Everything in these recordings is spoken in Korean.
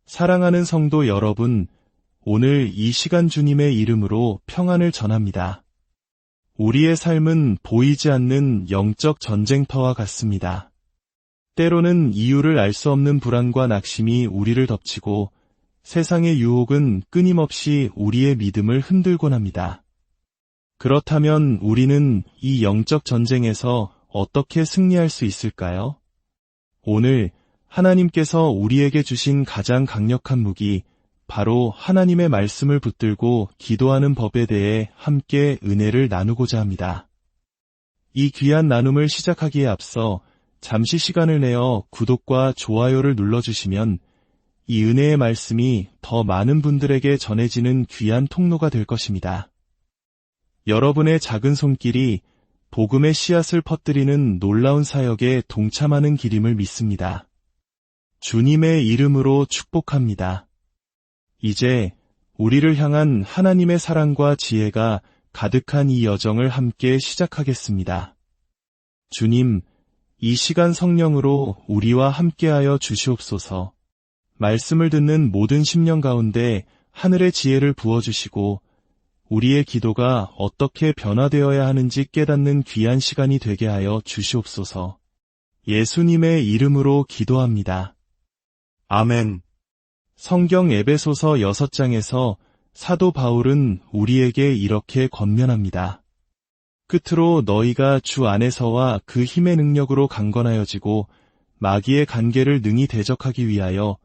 사랑하는 성도 여러분, 오늘 이 시간 주님의 이름으로 평안을 전합니다. 우리의 삶은 보이지 않는 영적 전쟁터와 같습니다. 때로는 이유를 알 수 없는 불안과 낙심이 우리를 덮치고 세상의 유혹은 끊임없이 우리의 믿음을 흔들곤 합니다. 그렇다면 우리는 이 영적 전쟁에서 어떻게 승리할 수 있을까요? 오늘 하나님께서 우리에게 주신 가장 강력한 무기, 바로 하나님의 말씀을 붙들고 기도하는 법에 대해 함께 은혜를 나누고자 합니다. 이 귀한 나눔을 시작하기에 앞서 잠시 시간을 내어 구독과 좋아요를 눌러주시면 이 은혜의 말씀이 더 많은 분들에게 전해지는 귀한 통로가 될 것입니다. 여러분의 작은 손길이 복음의 씨앗을 퍼뜨리는 놀라운 사역에 동참하는 길임을 믿습니다. 주님의 이름으로 축복합니다. 이제 우리를 향한 하나님의 사랑과 지혜가 가득한 이 여정을 함께 시작하겠습니다. 주님, 이 시간 성령으로 우리와 함께하여 주시옵소서. 말씀을 듣는 모든 심령 가운데 하늘의 지혜를 부어주시고 우리의 기도가 어떻게 변화되어야 하는지 깨닫는 귀한 시간이 되게 하여 주시옵소서. 예수님의 이름으로 기도합니다. 아멘. 성경 에베소서 6장에서 사도 바울은 우리에게 이렇게 권면합니다. 끝으로 너희가 주 안에서와 그 힘의 능력으로 강건하여지고 마귀의 간계를 능히 대적하기 위하여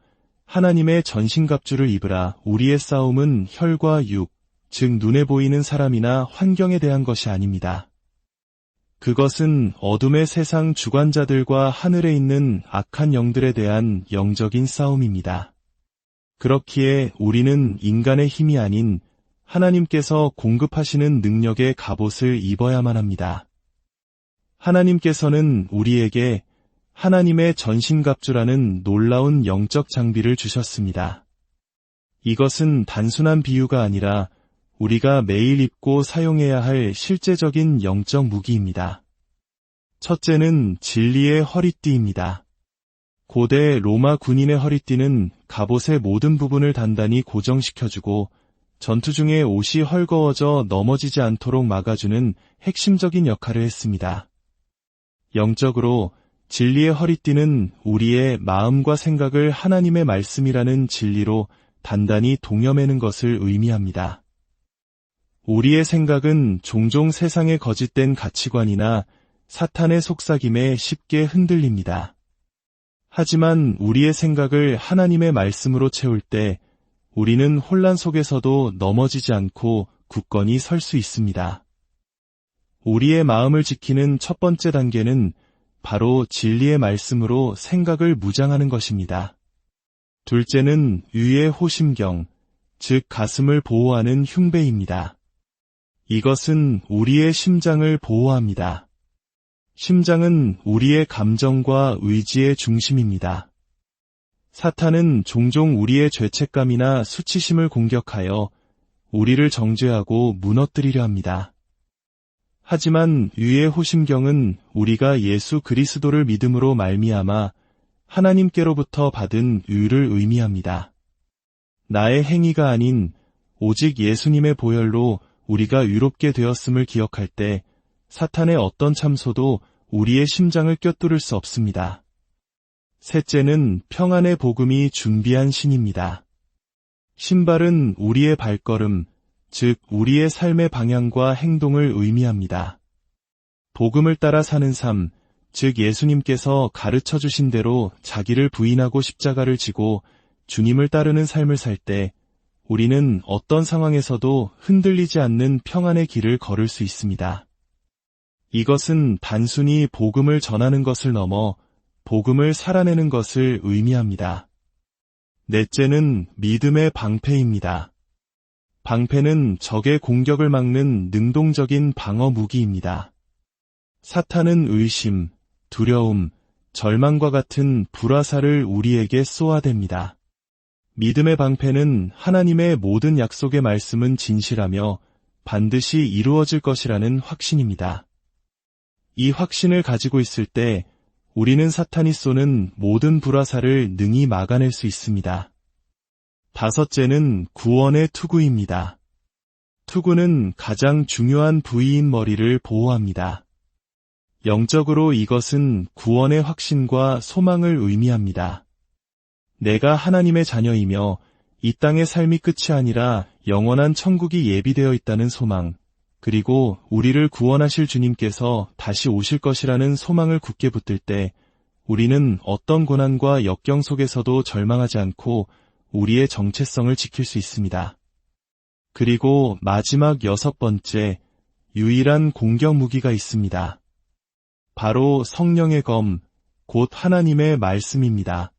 하나님의 전신갑주를 입으라. 우리의 싸움은 혈과 육, 즉 눈에 보이는 사람이나 환경에 대한 것이 아닙니다. 그것은 어둠의 세상 주관자들과 하늘에 있는 악한 영들에 대한 영적인 싸움입니다. 그렇기에 우리는 인간의 힘이 아닌 하나님께서 공급하시는 능력의 갑옷을 입어야만 합니다. 하나님께서는 우리에게 하나님의 전신갑주라는 놀라운 영적 장비를 주셨습니다. 이것은 단순한 비유가 아니라 우리가 매일 입고 사용해야 할 실제적인 영적 무기입니다. 첫째는 진리의 허리띠입니다. 고대 로마 군인의 허리띠는 갑옷의 모든 부분을 단단히 고정시켜주고 전투 중에 옷이 헐거워져 넘어지지 않도록 막아주는 핵심적인 역할을 했습니다. 영적으로 진리의 허리띠는 우리의 마음과 생각을 하나님의 말씀이라는 진리로 단단히 동여매는 것을 의미합니다. 우리의 생각은 종종 세상의 거짓된 가치관이나 사탄의 속삭임에 쉽게 흔들립니다. 하지만 우리의 생각을 하나님의 말씀으로 채울 때 우리는 혼란 속에서도 넘어지지 않고 굳건히 설 수 있습니다. 우리의 마음을 지키는 첫 번째 단계는 바로 진리의 말씀으로 생각을 무장하는 것입니다. 둘째는 위의 호심경, 즉 가슴을 보호하는 흉배입니다. 이것은 우리의 심장을 보호합니다. 심장은 우리의 감정과 의지의 중심입니다. 사탄은 종종 우리의 죄책감이나 수치심을 공격하여 우리를 정죄하고 무너뜨리려 합니다. 하지만 위의 호심경은 우리가 예수 그리스도를 믿음으로 말미암아 하나님께로부터 받은 의를 의미합니다. 나의 행위가 아닌 오직 예수님의 보혈로 우리가 의롭게 되었음을 기억할 때 사탄의 어떤 참소도 우리의 심장을 꿰뚫을 수 없습니다. 셋째는 평안의 복음이 준비한 신입니다. 신발은 우리의 발걸음, 즉 우리의 삶의 방향과 행동을 의미합니다. 복음을 따라 사는 삶, 즉 예수님께서 가르쳐 주신 대로 자기를 부인하고 십자가를 지고 주님을 따르는 삶을 살 때 우리는 어떤 상황에서도 흔들리지 않는 평안의 길을 걸을 수 있습니다. 이것은 단순히 복음을 전하는 것을 넘어 복음을 살아내는 것을 의미합니다. 넷째는 믿음의 방패입니다. 방패는 적의 공격을 막는 능동적인 방어 무기입니다. 사탄은 의심, 두려움, 절망과 같은 불화살을 우리에게 쏘아댑니다. 믿음의 방패는 하나님의 모든 약속의 말씀은 진실하며 반드시 이루어질 것이라는 확신입니다. 이 확신을 가지고 있을 때 우리는 사탄이 쏘는 모든 불화살을 능히 막아낼 수 있습니다. 5째는 구원의 투구입니다. 투구는 가장 중요한 부위인 머리를 보호합니다. 영적으로 이것은 구원의 확신과 소망을 의미합니다. 내가 하나님의 자녀이며 이 땅의 삶이 끝이 아니라 영원한 천국이 예비되어 있다는 소망, 그리고 우리를 구원하실 주님께서 다시 오실 것이라는 소망을 굳게 붙들 때 우리는 어떤 고난과 역경 속에서도 절망하지 않고 우리의 정체성을 지킬 수 있습니다. 그리고 마지막 6번째, 유일한 공격 무기가 있습니다. 바로 성령의 검, 곧 하나님의 말씀입니다.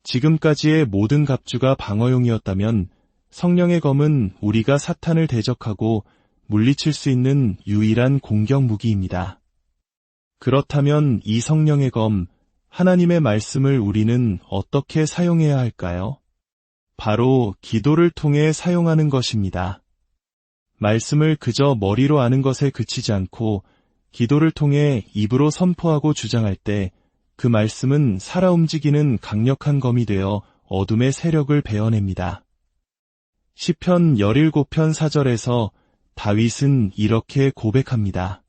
지금까지의 모든 갑주가 방어용이었다면 성령의 검은 우리가 사탄을 대적하고 물리칠 수 있는 유일한 공격 무기입니다. 그렇다면 이 성령의 검, 하나님의 말씀을 우리는 어떻게 사용해야 할까요? 바로 기도를 통해 사용하는 것입니다. 말씀을 그저 머리로 아는 것에 그치지 않고 기도를 통해 입으로 선포하고 주장할 때 그 말씀은 살아 움직이는 강력한 검이 되어 어둠의 세력을 베어냅니다. 시편 17편 4절에서 다윗은 이렇게 고백합니다.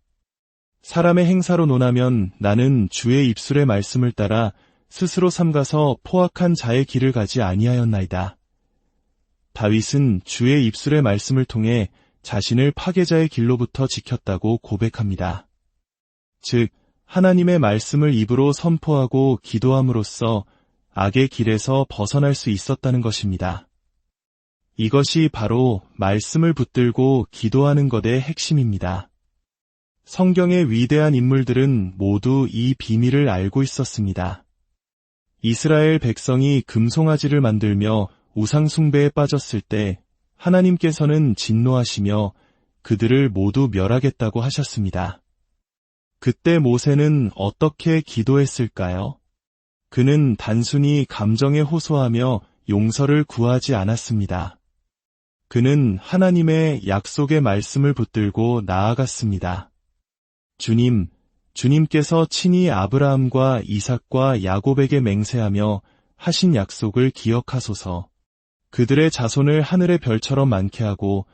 사람의 행사로 논하면 나는 주의 입술의 말씀을 따라 스스로 삼가서 포악한 자의 길을 가지 아니하였나이다. 다윗은 주의 입술의 말씀을 통해 자신을 파괴자의 길로부터 지켰다고 고백합니다. 즉, 하나님의 말씀을 입으로 선포하고 기도함으로써 악의 길에서 벗어날 수 있었다는 것입니다. 이것이 바로 말씀을 붙들고 기도하는 것의 핵심입니다. 성경의 위대한 인물들은 모두 이 비밀을 알고 있었습니다. 이스라엘 백성이 금송아지를 만들며 우상숭배에 빠졌을 때 하나님께서는 진노하시며 그들을 모두 멸하겠다고 하셨습니다. 그때 모세는 어떻게 기도했을까요? 그는 단순히 감정에 호소하며 용서를 구하지 않았습니다. 그는 하나님의 약속의 말씀을 붙들고 나아갔습니다. 주님께서 친히 아브라함과 이삭과 야곱에게 맹세하며 하신 약속을 기억하소서. 그들의 자손을 하늘의 별처럼 많게 하고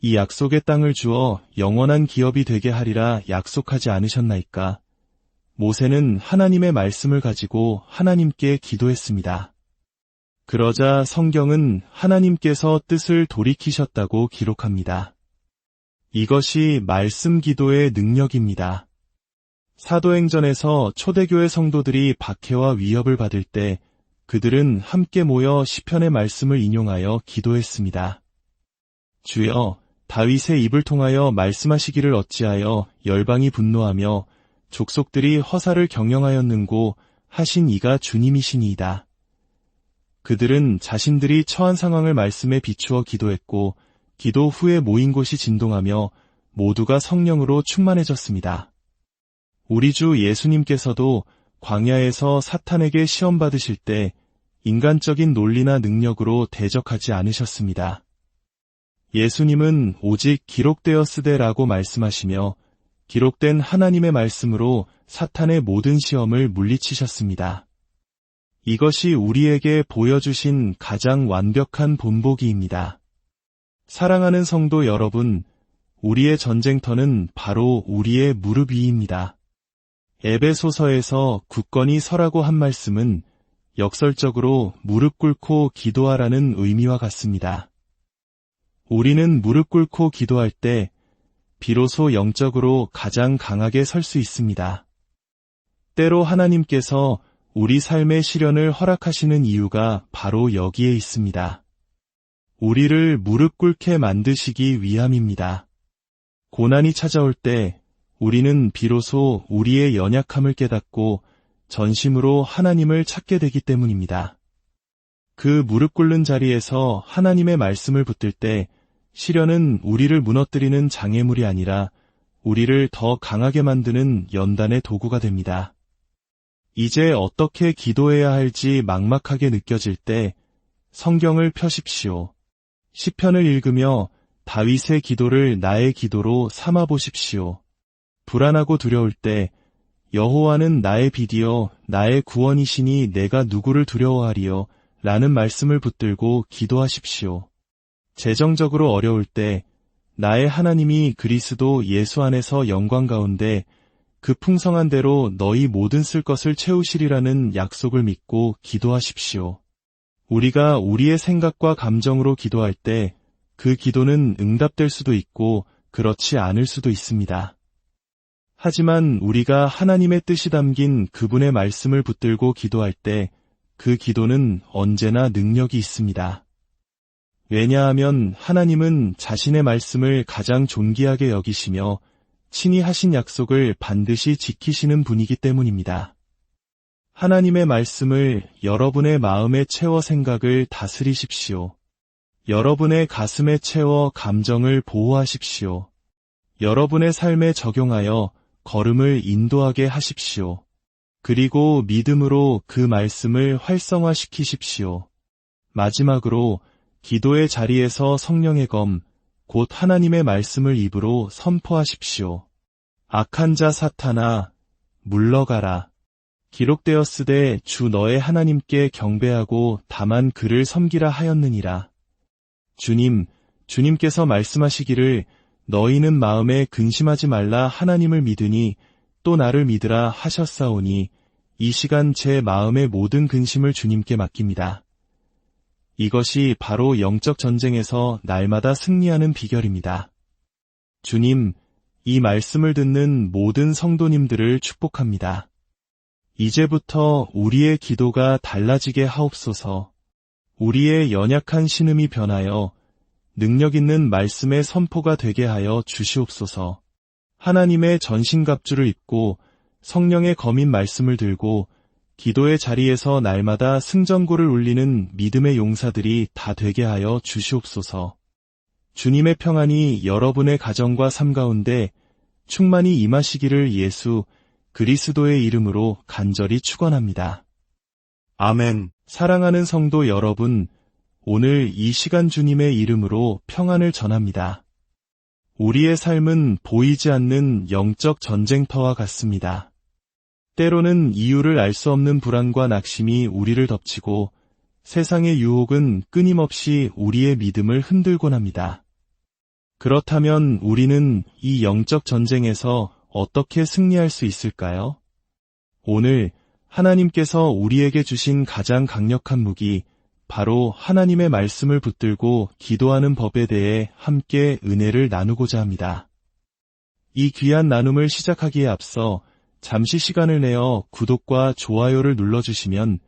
이 약속의 땅을 주어 영원한 기업이 되게 하리라 약속하지 않으셨나이까? 모세는 하나님의 말씀을 가지고 하나님께 기도했습니다. 그러자 성경은 하나님께서 뜻을 돌이키셨다고 기록합니다. 이것이 말씀 기도의 능력입니다. 사도행전에서 초대교회 성도들이 박해와 위협을 받을 때 그들은 함께 모여 시편의 말씀을 인용하여 기도했습니다. 주여, 다윗의 입을 통하여 말씀하시기를 어찌하여 열방이 분노하며 족속들이 허사를 경영하였는고 하신 이가 주님이시니이다. 그들은 자신들이 처한 상황을 말씀에 비추어 기도했고 기도 후에 모인 곳이 진동하며 모두가 성령으로 충만해졌습니다. 우리 주 예수님께서도 광야에서 사탄에게 시험받으실 때 인간적인 논리나 능력으로 대적하지 않으셨습니다. 예수님은 오직 기록되었으되라고 말씀하시며 기록된 하나님의 말씀으로 사탄의 모든 시험을 물리치셨습니다. 이것이 우리에게 보여주신 가장 완벽한 본보기입니다. 사랑하는 성도 여러분, 우리의 전쟁터는 바로 우리의 무릎 위입니다. 에베소서에서 굳건히 서라고 한 말씀은 역설적으로 무릎 꿇고 기도하라는 의미와 같습니다. 우리는 무릎 꿇고 기도할 때 비로소 영적으로 가장 강하게 설 수 있습니다. 때로 하나님께서 우리 삶의 시련을 허락하시는 이유가 바로 여기에 있습니다. 우리를 무릎 꿇게 만드시기 위함입니다. 고난이 찾아올 때 우리는 비로소 우리의 연약함을 깨닫고 전심으로 하나님을 찾게 되기 때문입니다. 그 무릎 꿇는 자리에서 하나님의 말씀을 붙들 때 시련은 우리를 무너뜨리는 장애물이 아니라 우리를 더 강하게 만드는 연단의 도구가 됩니다. 이제 어떻게 기도해야 할지 막막하게 느껴질 때 성경을 펴십시오. 시편을 읽으며 다윗의 기도를 나의 기도로 삼아 보십시오. 불안하고 두려울 때 여호와는 나의 빛이요 나의 구원이시니 내가 누구를 두려워하리요 라는 말씀을 붙들고 기도하십시오. 재정적으로 어려울 때 나의 하나님이 그리스도 예수 안에서 영광 가운데 그 풍성한 대로 너희 모든 쓸 것을 채우시리라는 약속을 믿고 기도하십시오. 우리가 우리의 생각과 감정으로 기도할 때 그 기도는 응답될 수도 있고 그렇지 않을 수도 있습니다. 하지만 우리가 하나님의 뜻이 담긴 그분의 말씀을 붙들고 기도할 때 그 기도는 언제나 능력이 있습니다. 왜냐하면 하나님은 자신의 말씀을 가장 존귀하게 여기시며 친히 하신 약속을 반드시 지키시는 분이기 때문입니다. 하나님의 말씀을 여러분의 마음에 채워 생각을 다스리십시오. 여러분의 가슴에 채워 감정을 보호하십시오. 여러분의 삶에 적용하여 걸음을 인도하게 하십시오. 그리고 믿음으로 그 말씀을 활성화시키십시오. 마지막으로 기도의 자리에서 성령의 검, 곧 하나님의 말씀을 입으로 선포하십시오. 악한 자 사탄아, 물러가라. 기록되었으되 주 너의 하나님께 경배하고 다만 그를 섬기라 하였느니라. 주님께서 말씀하시기를 너희는 마음에 근심하지 말라 하나님을 믿으니 또 나를 믿으라 하셨사오니 이 시간 제 마음의 모든 근심을 주님께 맡깁니다. 이것이 바로 영적 전쟁에서 날마다 승리하는 비결입니다. 주님, 이 말씀을 듣는 모든 성도님들을 축복합니다. 이제부터 우리의 기도가 달라지게 하옵소서. 우리의 연약한 신음이 변하여 능력 있는 말씀의 선포가 되게 하여 주시옵소서. 하나님의 전신갑주를 입고 성령의 검인 말씀을 들고 기도의 자리에서 날마다 승전고를 울리는 믿음의 용사들이 다 되게 하여 주시옵소서. 주님의 평안이 여러분의 가정과 삶 가운데 충만히 임하시기를 예수 그리스도의 이름으로 간절히 축원합니다. 아멘. 사랑하는 성도 여러분, 오늘 이 시간 주님의 이름으로 평안을 전합니다. 우리의 삶은 보이지 않는 영적 전쟁터와 같습니다. 때로는 이유를 알 수 없는 불안과 낙심이 우리를 덮치고 세상의 유혹은 끊임없이 우리의 믿음을 흔들곤 합니다. 그렇다면 우리는 이 영적 전쟁에서 어떻게 승리할 수 있을까요? 오늘 하나님께서 우리에게 주신 가장 강력한 무기, 바로 하나님의 말씀을 붙들고 기도하는 법에 대해 함께 은혜를 나누고자 합니다. 이 귀한 나눔을 시작하기에 앞서 잠시 시간을 내어 구독과 좋아요를 눌러주시면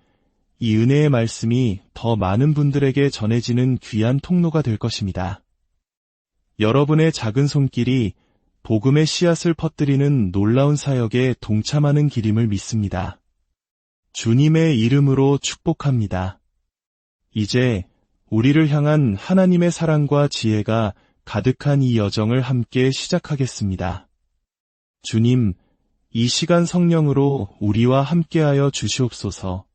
이 은혜의 말씀이 더 많은 분들에게 전해지는 귀한 통로가 될 것입니다. 여러분의 작은 손길이 복음의 씨앗을 퍼뜨리는 놀라운 사역에 동참하는 길임을 믿습니다. 주님의 이름으로 축복합니다. 이제 우리를 향한 하나님의 사랑과 지혜가 가득한 이 여정을 함께 시작하겠습니다. 주님, 이 시간 성령으로 우리와 함께하여 주시옵소서.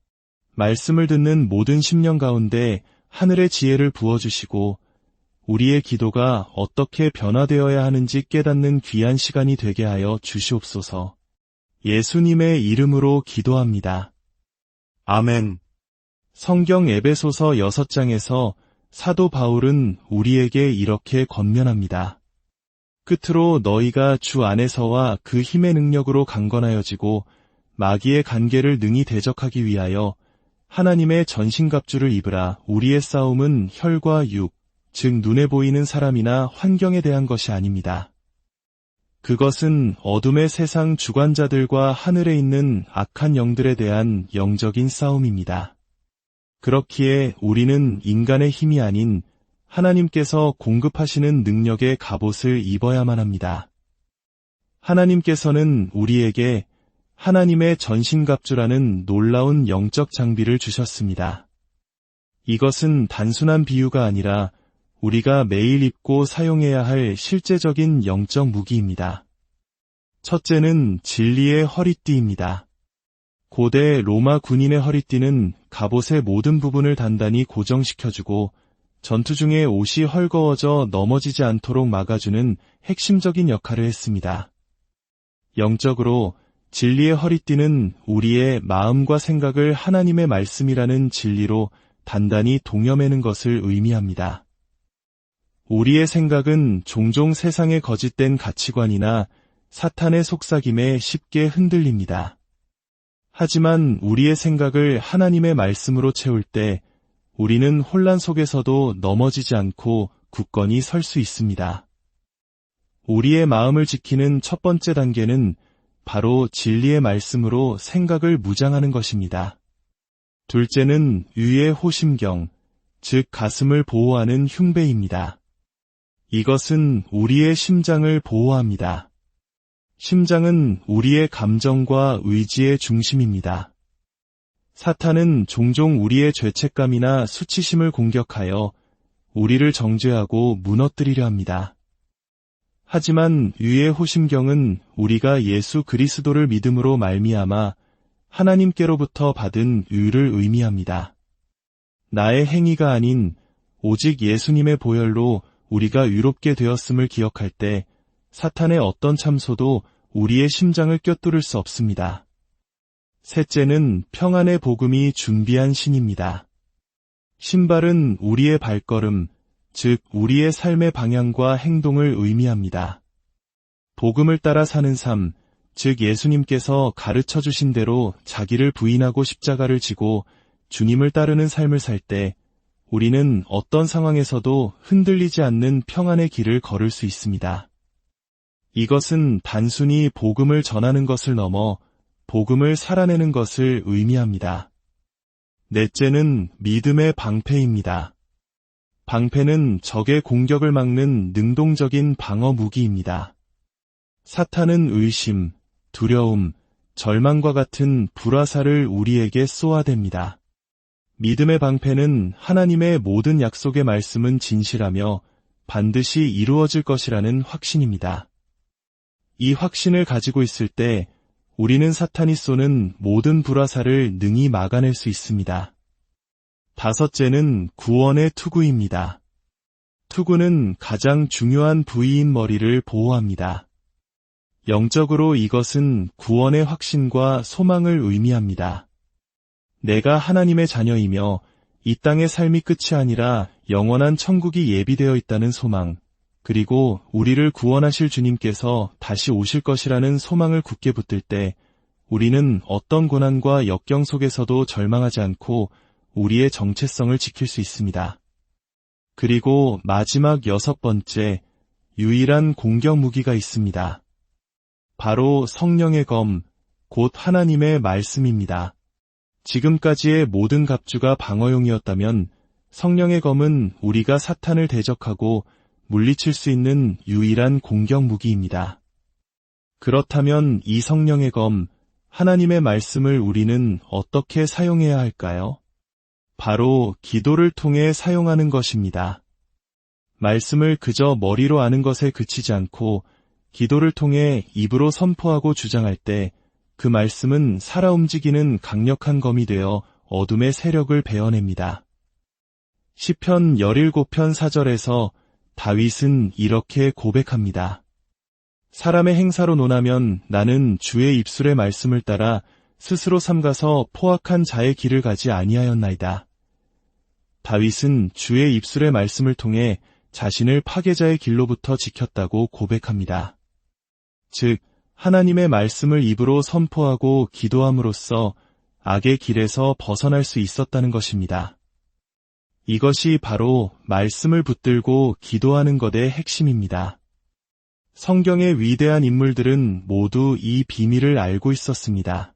말씀을 듣는 모든 심령 가운데 하늘의 지혜를 부어주시고 우리의 기도가 어떻게 변화되어야 하는지 깨닫는 귀한 시간이 되게 하여 주시옵소서. 예수님의 이름으로 기도합니다. 아멘. 성경 에베소서 6장에서 사도 바울은 우리에게 이렇게 권면합니다. 끝으로 너희가 주 안에서와 그 힘의 능력으로 강건하여지고 마귀의 간계를 능히 대적하기 위하여 하나님의 전신갑주를 입으라. 우리의 싸움은 혈과 육, 즉 눈에 보이는 사람이나 환경에 대한 것이 아닙니다. 그것은 어둠의 세상 주관자들과 하늘에 있는 악한 영들에 대한 영적인 싸움입니다. 그렇기에 우리는 인간의 힘이 아닌 하나님께서 공급하시는 능력의 갑옷을 입어야만 합니다. 하나님께서는 우리에게 하나님의 전신갑주라는 놀라운 영적 장비를 주셨습니다. 이것은 단순한 비유가 아니라 우리가 매일 입고 사용해야 할 실제적인 영적 무기입니다. 첫째는 진리의 허리띠입니다. 고대 로마 군인의 허리띠는 갑옷의 모든 부분을 단단히 고정시켜주고 전투 중에 옷이 헐거워져 넘어지지 않도록 막아주는 핵심적인 역할을 했습니다. 영적으로 진리의 허리띠는 우리의 마음과 생각을 하나님의 말씀이라는 진리로 단단히 동여매는 것을 의미합니다. 우리의 생각은 종종 세상의 거짓된 가치관이나 사탄의 속삭임에 쉽게 흔들립니다. 하지만 우리의 생각을 하나님의 말씀으로 채울 때 우리는 혼란 속에서도 넘어지지 않고 굳건히 설 수 있습니다. 우리의 마음을 지키는 첫 번째 단계는 바로 진리의 말씀으로 생각을 무장하는 것입니다. 둘째는 유의 호심경, 즉 가슴을 보호하는 흉배입니다. 이것은 우리의 심장을 보호합니다. 심장은 우리의 감정과 의지의 중심입니다. 사탄은 종종 우리의 죄책감이나 수치심을 공격하여 우리를 정죄하고 무너뜨리려 합니다. 하지만 유의 호심경은 우리가 예수 그리스도를 믿음으로 말미암아 하나님께로부터 받은 유를 의미합니다. 나의 행위가 아닌 오직 예수님의 보혈로 우리가 유롭게 되었음을 기억할 때 사탄의 어떤 참소도 우리의 심장을 꿰뚫을 수 없습니다. 셋째는 평안의 복음이 준비한 신입니다. 신발은 우리의 발걸음, 즉 우리의 삶의 방향과 행동을 의미합니다. 복음을 따라 사는 삶, 즉 예수님께서 가르쳐 주신 대로 자기를 부인하고 십자가를 지고 주님을 따르는 삶을 살 때 우리는 어떤 상황에서도 흔들리지 않는 평안의 길을 걸을 수 있습니다. 이것은 단순히 복음을 전하는 것을 넘어 복음을 살아내는 것을 의미합니다. 넷째는 믿음의 방패입니다. 방패는 적의 공격을 막는 능동적인 방어 무기입니다. 사탄은 의심, 두려움, 절망과 같은 불화살을 우리에게 쏘아댑니다. 믿음의 방패는 하나님의 모든 약속의 말씀은 진실하며 반드시 이루어질 것이라는 확신입니다. 이 확신을 가지고 있을 때 우리는 사탄이 쏘는 모든 불화살을 능히 막아낼 수 있습니다. 다섯째는 구원의 투구입니다. 투구는 가장 중요한 부위인 머리를 보호합니다. 영적으로 이것은 구원의 확신과 소망을 의미합니다. 내가 하나님의 자녀이며 이 땅의 삶이 끝이 아니라 영원한 천국이 예비되어 있다는 소망, 그리고 우리를 구원하실 주님께서 다시 오실 것이라는 소망을 굳게 붙들 때 우리는 어떤 고난과 역경 속에서도 절망하지 않고 우리의 정체성을 지킬 수 있습니다. 그리고 마지막 여섯 번째, 유일한 공격 무기가 있습니다. 바로 성령의 검, 곧 하나님의 말씀입니다. 지금까지의 모든 갑주가 방어용이었다면 성령의 검은 우리가 사탄을 대적하고 물리칠 수 있는 유일한 공격 무기입니다. 그렇다면 이 성령의 검, 하나님의 말씀을 우리는 어떻게 사용해야 할까요? 바로 기도를 통해 사용하는 것입니다. 말씀을 그저 머리로 아는 것에 그치지 않고 기도를 통해 입으로 선포하고 주장할 때 그 말씀은 살아 움직이는 강력한 검이 되어 어둠의 세력을 베어냅니다. 시편 17편 4절에서 다윗은 이렇게 고백합니다. 사람의 행사로 논하면 나는 주의 입술의 말씀을 따라 스스로 삼가서 포악한 자의 길을 가지 아니하였나이다. 다윗은 주의 입술의 말씀을 통해 자신을 파괴자의 길로부터 지켰다고 고백합니다. 즉, 하나님의 말씀을 입으로 선포하고 기도함으로써 악의 길에서 벗어날 수 있었다는 것입니다. 이것이 바로 말씀을 붙들고 기도하는 것의 핵심입니다. 성경의 위대한 인물들은 모두 이 비밀을 알고 있었습니다.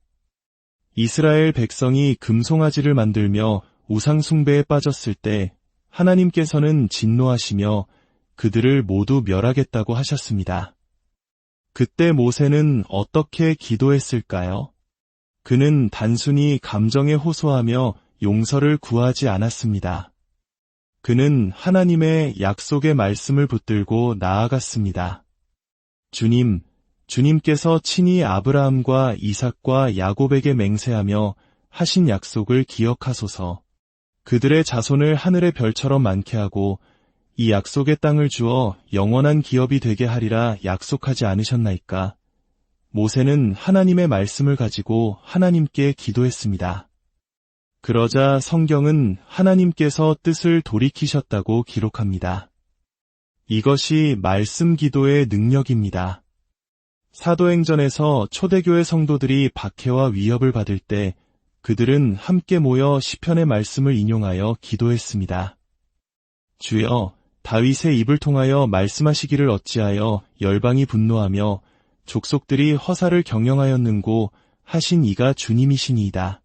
이스라엘 백성이 금송아지를 만들며 우상 숭배에 빠졌을 때 하나님께서는 진노하시며 그들을 모두 멸하겠다고 하셨습니다. 그때 모세는 어떻게 기도했을까요? 그는 단순히 감정에 호소하며 용서를 구하지 않았습니다. 그는 하나님의 약속의 말씀을 붙들고 나아갔습니다. 주님께서 친히 아브라함과 이삭과 야곱에게 맹세하며 하신 약속을 기억하소서. 그들의 자손을 하늘의 별처럼 많게 하고 이 약속의 땅을 주어 영원한 기업이 되게 하리라 약속하지 않으셨나이까? 모세는 하나님의 말씀을 가지고 하나님께 기도했습니다. 그러자 성경은 하나님께서 뜻을 돌이키셨다고 기록합니다. 이것이 말씀 기도의 능력입니다. 사도행전에서 초대교회 성도들이 박해와 위협을 받을 때 그들은 함께 모여 시편의 말씀을 인용하여 기도했습니다. 주여, 다윗의 입을 통하여 말씀하시기를 어찌하여 열방이 분노하며 족속들이 허사를 경영하였는고 하신 이가 주님이시니이다.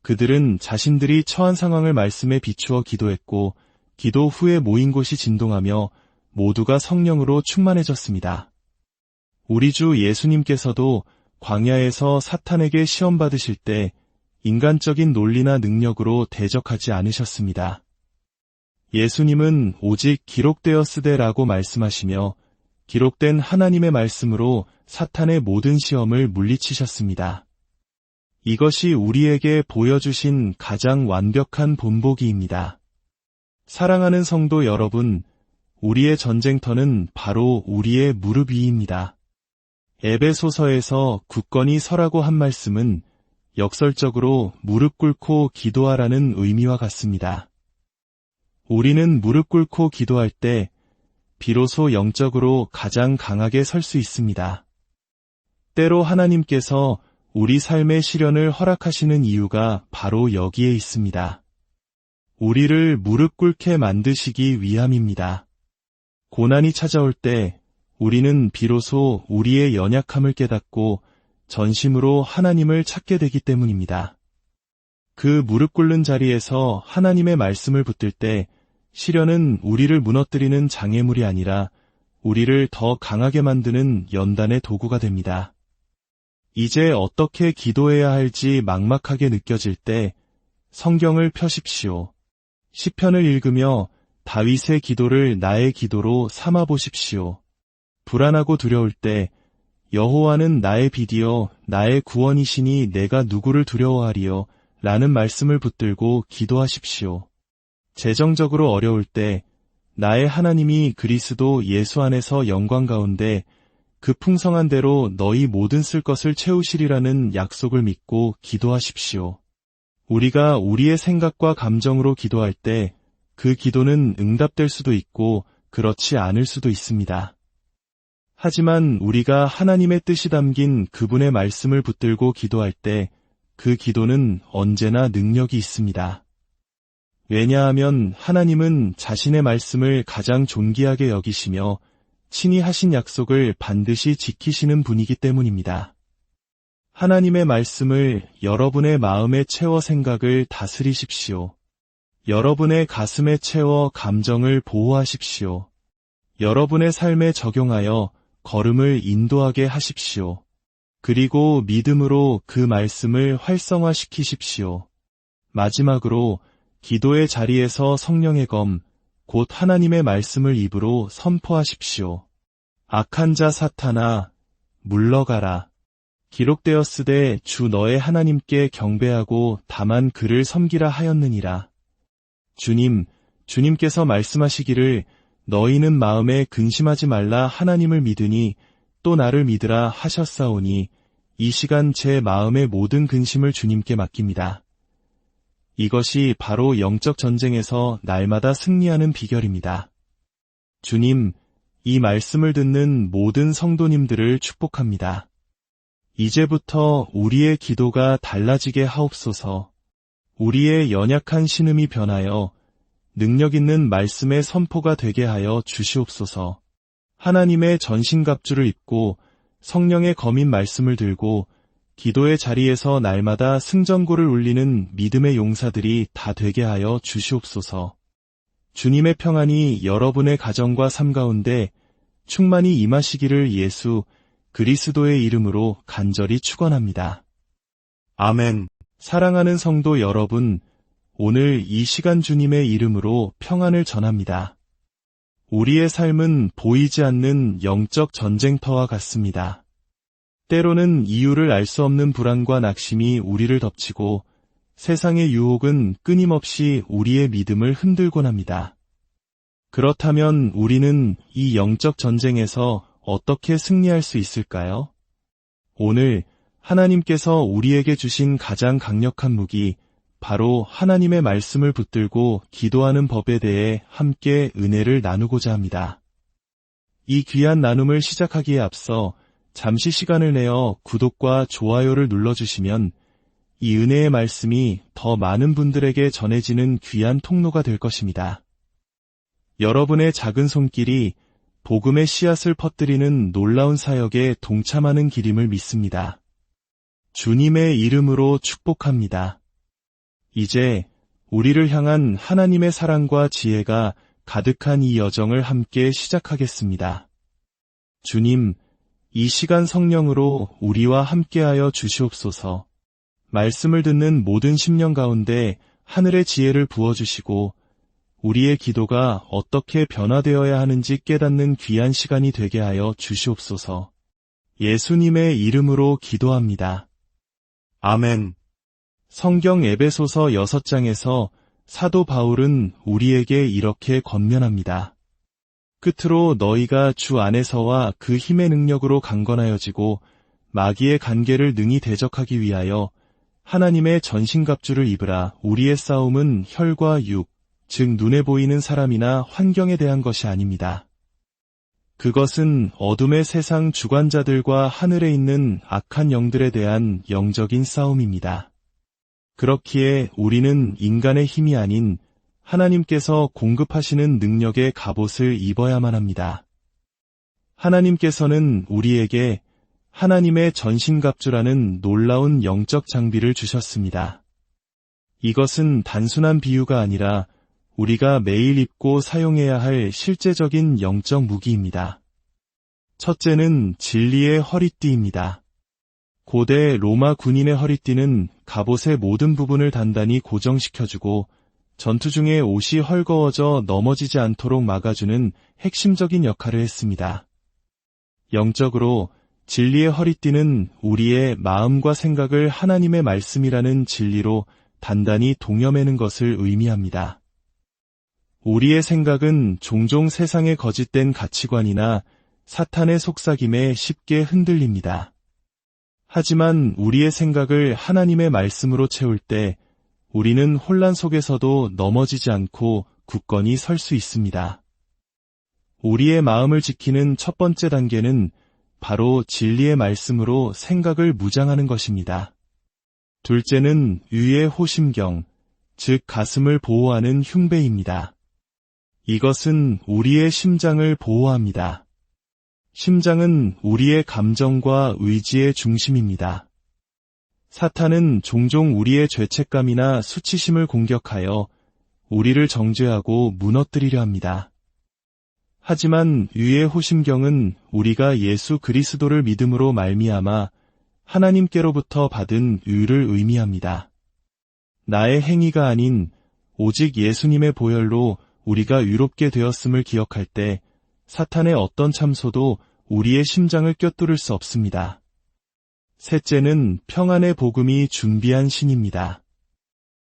그들은 자신들이 처한 상황을 말씀에 비추어 기도했고 기도 후에 모인 곳이 진동하며 모두가 성령으로 충만해졌습니다. 우리 주 예수님께서도 광야에서 사탄에게 시험받으실 때 인간적인 논리나 능력으로 대적하지 않으셨습니다. 예수님은 오직 기록되었으되라고 말씀하시며 기록된 하나님의 말씀으로 사탄의 모든 시험을 물리치셨습니다. 이것이 우리에게 보여주신 가장 완벽한 본보기입니다. 사랑하는 성도 여러분, 우리의 전쟁터는 바로 우리의 무릎 위입니다. 에베소서에서 굳건히 서라고 한 말씀은 역설적으로 무릎 꿇고 기도하라는 의미와 같습니다. 우리는 무릎 꿇고 기도할 때 비로소 영적으로 가장 강하게 설 수 있습니다. 때로 하나님께서 우리 삶의 시련을 허락하시는 이유가 바로 여기에 있습니다. 우리를 무릎 꿇게 만드시기 위함입니다. 고난이 찾아올 때 우리는 비로소 우리의 연약함을 깨닫고 전심으로 하나님을 찾게 되기 때문입니다. 그 무릎 꿇는 자리에서 하나님의 말씀을 붙들 때 시련은 우리를 무너뜨리는 장애물이 아니라 우리를 더 강하게 만드는 연단의 도구가 됩니다. 이제 어떻게 기도해야 할지 막막하게 느껴질 때 성경을 펴십시오. 시편을 읽으며 다윗의 기도를 나의 기도로 삼아 보십시오. 불안하고 두려울 때 여호와는 나의 빛이요 나의 구원이시니 내가 누구를 두려워하리요 라는 말씀을 붙들고 기도하십시오. 재정적으로 어려울 때 나의 하나님이 그리스도 예수 안에서 영광 가운데 그 풍성한 대로 너희 모든 쓸 것을 채우시리라는 약속을 믿고 기도하십시오. 우리가 우리의 생각과 감정으로 기도할 때 그 기도는 응답될 수도 있고 그렇지 않을 수도 있습니다. 하지만 우리가 하나님의 뜻이 담긴 그분의 말씀을 붙들고 기도할 때 그 기도는 언제나 능력이 있습니다. 왜냐하면 하나님은 자신의 말씀을 가장 존귀하게 여기시며 친히 하신 약속을 반드시 지키시는 분이기 때문입니다. 하나님의 말씀을 여러분의 마음에 채워 생각을 다스리십시오. 여러분의 가슴에 채워 감정을 보호하십시오. 여러분의 삶에 적용하여 걸음을 인도하게 하십시오. 그리고 믿음으로 그 말씀을 활성화시키십시오. 마지막으로 기도의 자리에서 성령의 검, 곧 하나님의 말씀을 입으로 선포하십시오. 악한 자 사탄아, 물러가라. 기록되었으되 주 너의 하나님께 경배하고 다만 그를 섬기라 하였느니라. 주님께서 말씀하시기를 너희는 마음에 근심하지 말라 하나님을 믿으니 또 나를 믿으라 하셨사오니 이 시간 제 마음의 모든 근심을 주님께 맡깁니다. 이것이 바로 영적 전쟁에서 날마다 승리하는 비결입니다. 주님, 이 말씀을 듣는 모든 성도님들을 축복합니다. 이제부터 우리의 기도가 달라지게 하옵소서. 우리의 연약한 신음이 변하여 능력 있는 말씀의 선포가 되게 하여 주시옵소서. 하나님의 전신갑주를 입고 성령의 검인 말씀을 들고 기도의 자리에서 날마다 승전고를 울리는 믿음의 용사들이 다 되게 하여 주시옵소서. 주님의 평안이 여러분의 가정과 삶 가운데 충만히 임하시기를 예수 그리스도의 이름으로 간절히 축원합니다. 아멘. 사랑하는 성도 여러분, 오늘 이 시간 주님의 이름으로 평안을 전합니다. 우리의 삶은 보이지 않는 영적 전쟁터와 같습니다. 때로는 이유를 알 수 없는 불안과 낙심이 우리를 덮치고 세상의 유혹은 끊임없이 우리의 믿음을 흔들곤 합니다. 그렇다면 우리는 이 영적 전쟁에서 어떻게 승리할 수 있을까요? 오늘 하나님께서 우리에게 주신 가장 강력한 무기, 바로 하나님의 말씀을 붙들고 기도하는 법에 대해 함께 은혜를 나누고자 합니다. 이 귀한 나눔을 시작하기에 앞서 잠시 시간을 내어 구독과 좋아요를 눌러주시면 이 은혜의 말씀이 더 많은 분들에게 전해지는 귀한 통로가 될 것입니다. 여러분의 작은 손길이 복음의 씨앗을 퍼뜨리는 놀라운 사역에 동참하는 길임을 믿습니다. 주님의 이름으로 축복합니다. 이제 우리를 향한 하나님의 사랑과 지혜가 가득한 이 여정을 함께 시작하겠습니다. 주님, 이 시간 성령으로 우리와 함께하여 주시옵소서. 말씀을 듣는 모든 심령 가운데 하늘의 지혜를 부어주시고 우리의 기도가 어떻게 변화되어야 하는지 깨닫는 귀한 시간이 되게 하여 주시옵소서. 예수님의 이름으로 기도합니다. 아멘. 성경 에베소서 6장에서 사도 바울은 우리에게 이렇게 권면합니다. 끝으로 너희가 주 안에서와 그 힘의 능력으로 강건하여지고 마귀의 간계를 능히 대적하기 위하여 하나님의 전신갑주를 입으라. 우리의 싸움은 혈과 육, 즉 눈에 보이는 사람이나 환경에 대한 것이 아닙니다. 그것은 어둠의 세상 주관자들과 하늘에 있는 악한 영들에 대한 영적인 싸움입니다. 그렇기에 우리는 인간의 힘이 아닌 하나님께서 공급하시는 능력의 갑옷을 입어야만 합니다. 하나님께서는 우리에게 하나님의 전신갑주라는 놀라운 영적 장비를 주셨습니다. 이것은 단순한 비유가 아니라 우리가 매일 입고 사용해야 할 실제적인 영적 무기입니다. 첫째는 진리의 허리띠입니다. 고대 로마 군인의 허리띠는 갑옷의 모든 부분을 단단히 고정시켜주고 전투 중에 옷이 헐거워져 넘어지지 않도록 막아주는 핵심적인 역할을 했습니다. 영적으로 진리의 허리띠는 우리의 마음과 생각을 하나님의 말씀이라는 진리로 단단히 동여매는 것을 의미합니다. 우리의 생각은 종종 세상의 거짓된 가치관이나 사탄의 속삭임에 쉽게 흔들립니다. 하지만 우리의 생각을 하나님의 말씀으로 채울 때 우리는 혼란 속에서도 넘어지지 않고 굳건히 설 수 있습니다. 우리의 마음을 지키는 첫 번째 단계는 바로 진리의 말씀으로 생각을 무장하는 것입니다. 둘째는 위의 호심경, 즉 가슴을 보호하는 흉배입니다. 이것은 우리의 심장을 보호합니다. 심장은 우리의 감정과 의지의 중심입니다. 사탄은 종종 우리의 죄책감이나 수치심을 공격하여 우리를 정죄하고 무너뜨리려 합니다. 하지만 위의 호심경은 우리가 예수 그리스도를 믿음으로 말미암아 하나님께로부터 받은 의를 의미합니다. 나의 행위가 아닌 오직 예수님의 보혈로 우리가 의롭게 되었음을 기억할 때 사탄의 어떤 참소도 우리의 심장을 꿰뚫을 수 없습니다. 셋째는 평안의 복음이 준비한 신입니다.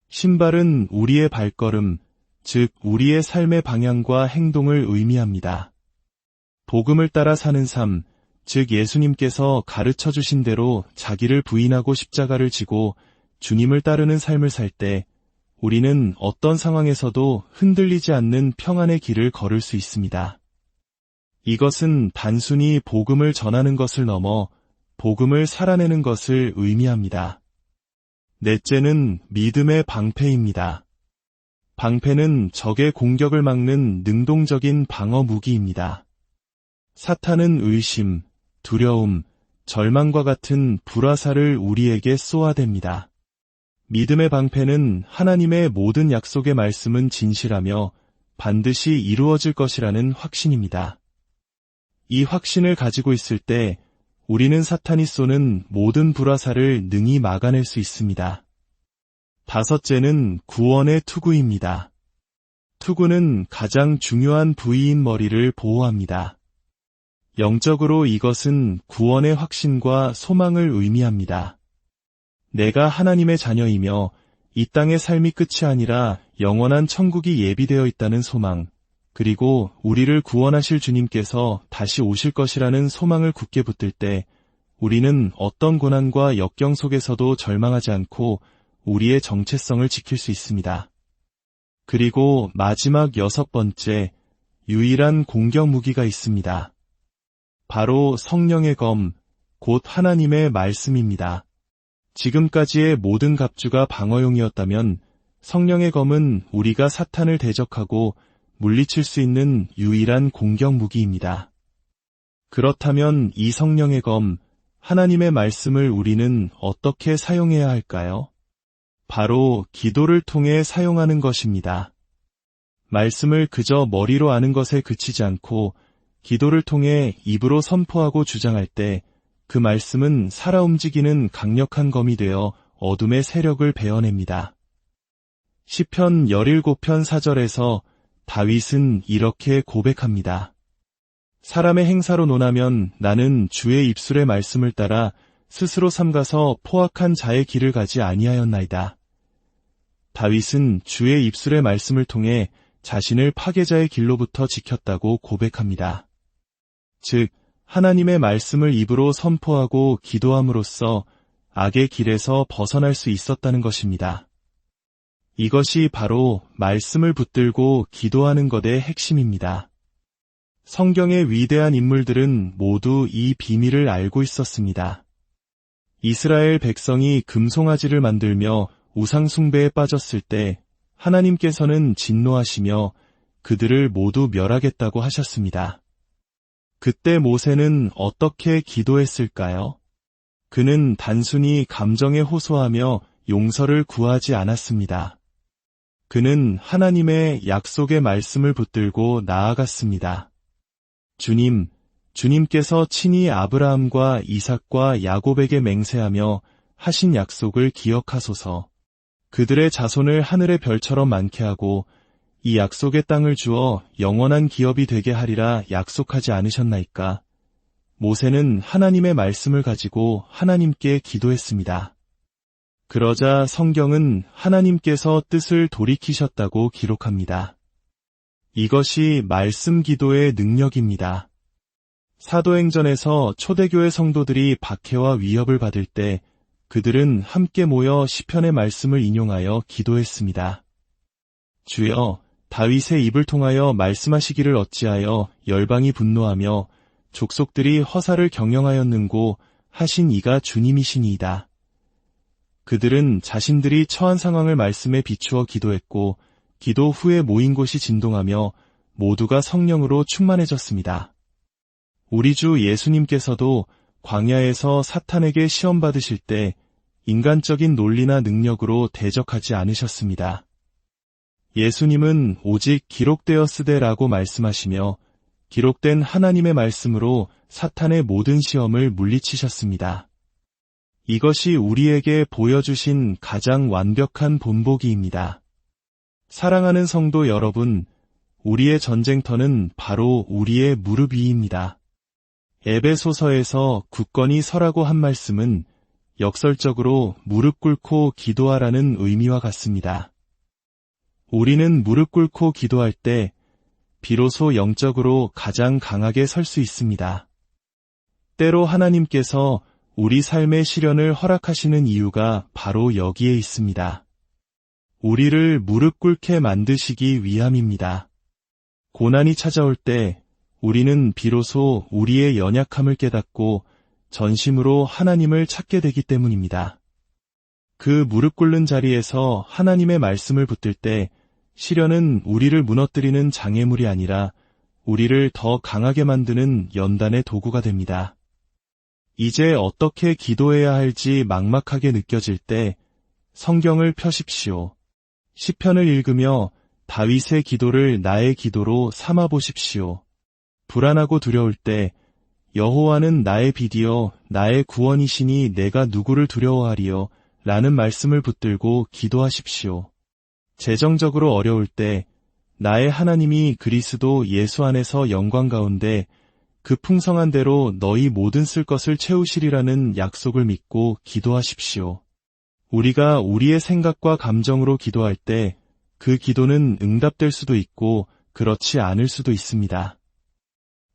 신발은 우리의 발걸음, 즉 우리의 삶의 방향과 행동을 의미합니다. 복음을 따라 사는 삶, 즉 예수님께서 가르쳐 주신 대로 자기를 부인하고 십자가를 지고 주님을 따르는 삶을 살 때 우리는 어떤 상황에서도 흔들리지 않는 평안의 길을 걸을 수 있습니다. 이것은 단순히 복음을 전하는 것을 넘어 복음을 살아내는 것을 의미합니다. 넷째는 믿음의 방패입니다. 방패는 적의 공격을 막는 능동적인 방어 무기입니다. 사탄은 의심, 두려움, 절망과 같은 불화살을 우리에게 쏘아댑니다. 믿음의 방패는 하나님의 모든 약속의 말씀은 진실하며 반드시 이루어질 것이라는 확신입니다. 이 확신을 가지고 있을 때 우리는 사탄이 쏘는 모든 불화살을 능히 막아낼 수 있습니다. 다섯째는 구원의 투구입니다. 투구는 가장 중요한 부위인 머리를 보호합니다. 영적으로 이것은 구원의 확신과 소망을 의미합니다. 내가 하나님의 자녀이며 이 땅의 삶이 끝이 아니라 영원한 천국이 예비되어 있다는 소망, 그리고 우리를 구원하실 주님께서 다시 오실 것이라는 소망을 굳게 붙들 때 우리는 어떤 고난과 역경 속에서도 절망하지 않고 우리의 정체성을 지킬 수 있습니다. 그리고 마지막 6번째, 유일한 공격 무기가 있습니다. 바로 성령의 검, 곧 하나님의 말씀입니다. 지금까지의 모든 갑주가 방어용이었다면 성령의 검은 우리가 사탄을 대적하고 물리칠 수 있는 유일한 공격 무기입니다. 그렇다면 이 성령의 검, 하나님의 말씀을 우리는 어떻게 사용해야 할까요? 바로 기도를 통해 사용하는 것입니다. 말씀을 그저 머리로 아는 것에 그치지 않고 기도를 통해 입으로 선포하고 주장할 때 그 말씀은 살아 움직이는 강력한 검이 되어 어둠의 세력을 베어냅니다. 시편 17편 4절에서 다윗은 이렇게 고백합니다. 사람의 행사로 논하면 나는 주의 입술의 말씀을 따라 스스로 삼가서 포악한 자의 길을 가지 아니하였나이다. 다윗은 주의 입술의 말씀을 통해 자신을 파괴자의 길로부터 지켰다고 고백합니다. 즉, 하나님의 말씀을 입으로 선포하고 기도함으로써 악의 길에서 벗어날 수 있었다는 것입니다. 이것이 바로 말씀을 붙들고 기도하는 것의 핵심입니다. 성경의 위대한 인물들은 모두 이 비밀을 알고 있었습니다. 이스라엘 백성이 금송아지를 만들며 우상 숭배에 빠졌을 때 하나님께서는 진노하시며 그들을 모두 멸하겠다고 하셨습니다. 그때 모세는 어떻게 기도했을까요? 그는 단순히 감정에 호소하며 용서를 구하지 않았습니다. 그는 하나님의 약속의 말씀을 붙들고 나아갔습니다. 주님께서 친히 아브라함과 이삭과 야곱에게 맹세하며 하신 약속을 기억하소서. 그들의 자손을 하늘의 별처럼 많게 하고 이 약속의 땅을 주어 영원한 기업이 되게 하리라 약속하지 않으셨나이까? 모세는 하나님의 말씀을 가지고 하나님께 기도했습니다. 그러자 성경은 하나님께서 뜻을 돌이키셨다고 기록합니다. 이것이 말씀 기도의 능력입니다. 사도행전에서 초대교회 성도들이 박해와 위협을 받을 때 그들은 함께 모여 시편의 말씀을 인용하여 기도했습니다. 주여, 다윗의 입을 통하여 말씀하시기를 어찌하여 열방이 분노하며 족속들이 허사를 경영하였는고 하신 이가 주님이시니이다. 그들은 자신들이 처한 상황을 말씀에 비추어 기도했고 기도 후에 모인 곳이 진동하며 모두가 성령으로 충만해졌습니다. 우리 주 예수님께서도 광야에서 사탄에게 시험받으실 때 인간적인 논리나 능력으로 대적하지 않으셨습니다. 예수님은 오직 기록되었으되라고 말씀하시며 기록된 하나님의 말씀으로 사탄의 모든 시험을 물리치셨습니다. 이것이 우리에게 보여주신 가장 완벽한 본보기입니다. 사랑하는 성도 여러분, 우리의 전쟁터는 바로 우리의 무릎 위입니다. 에베소서에서 굳건히 서라고 한 말씀은 역설적으로 무릎 꿇고 기도하라는 의미와 같습니다. 우리는 무릎 꿇고 기도할 때 비로소 영적으로 가장 강하게 설 수 있습니다. 때로 하나님께서 우리 삶의 시련을 허락하시는 이유가 바로 여기에 있습니다. 우리를 무릎 꿇게 만드시기 위함입니다. 고난이 찾아올 때 우리는 비로소 우리의 연약함을 깨닫고 전심으로 하나님을 찾게 되기 때문입니다. 그 무릎 꿇는 자리에서 하나님의 말씀을 붙들 때 시련은 우리를 무너뜨리는 장애물이 아니라 우리를 더 강하게 만드는 연단의 도구가 됩니다. 이제 어떻게 기도해야 할지 막막하게 느껴질 때 성경을 펴십시오. 시편을 읽으며 다윗의 기도를 나의 기도로 삼아 보십시오. 불안하고 두려울 때 여호와는 나의 빛이요 나의 구원이시니 내가 누구를 두려워하리요 라는 말씀을 붙들고 기도하십시오. 재정적으로 어려울 때 나의 하나님이 그리스도 예수 안에서 영광 가운데 그 풍성한 대로 너희 모든 쓸 것을 채우시리라는 약속을 믿고 기도하십시오. 우리가 우리의 생각과 감정으로 기도할 때 그 기도는 응답될 수도 있고 그렇지 않을 수도 있습니다.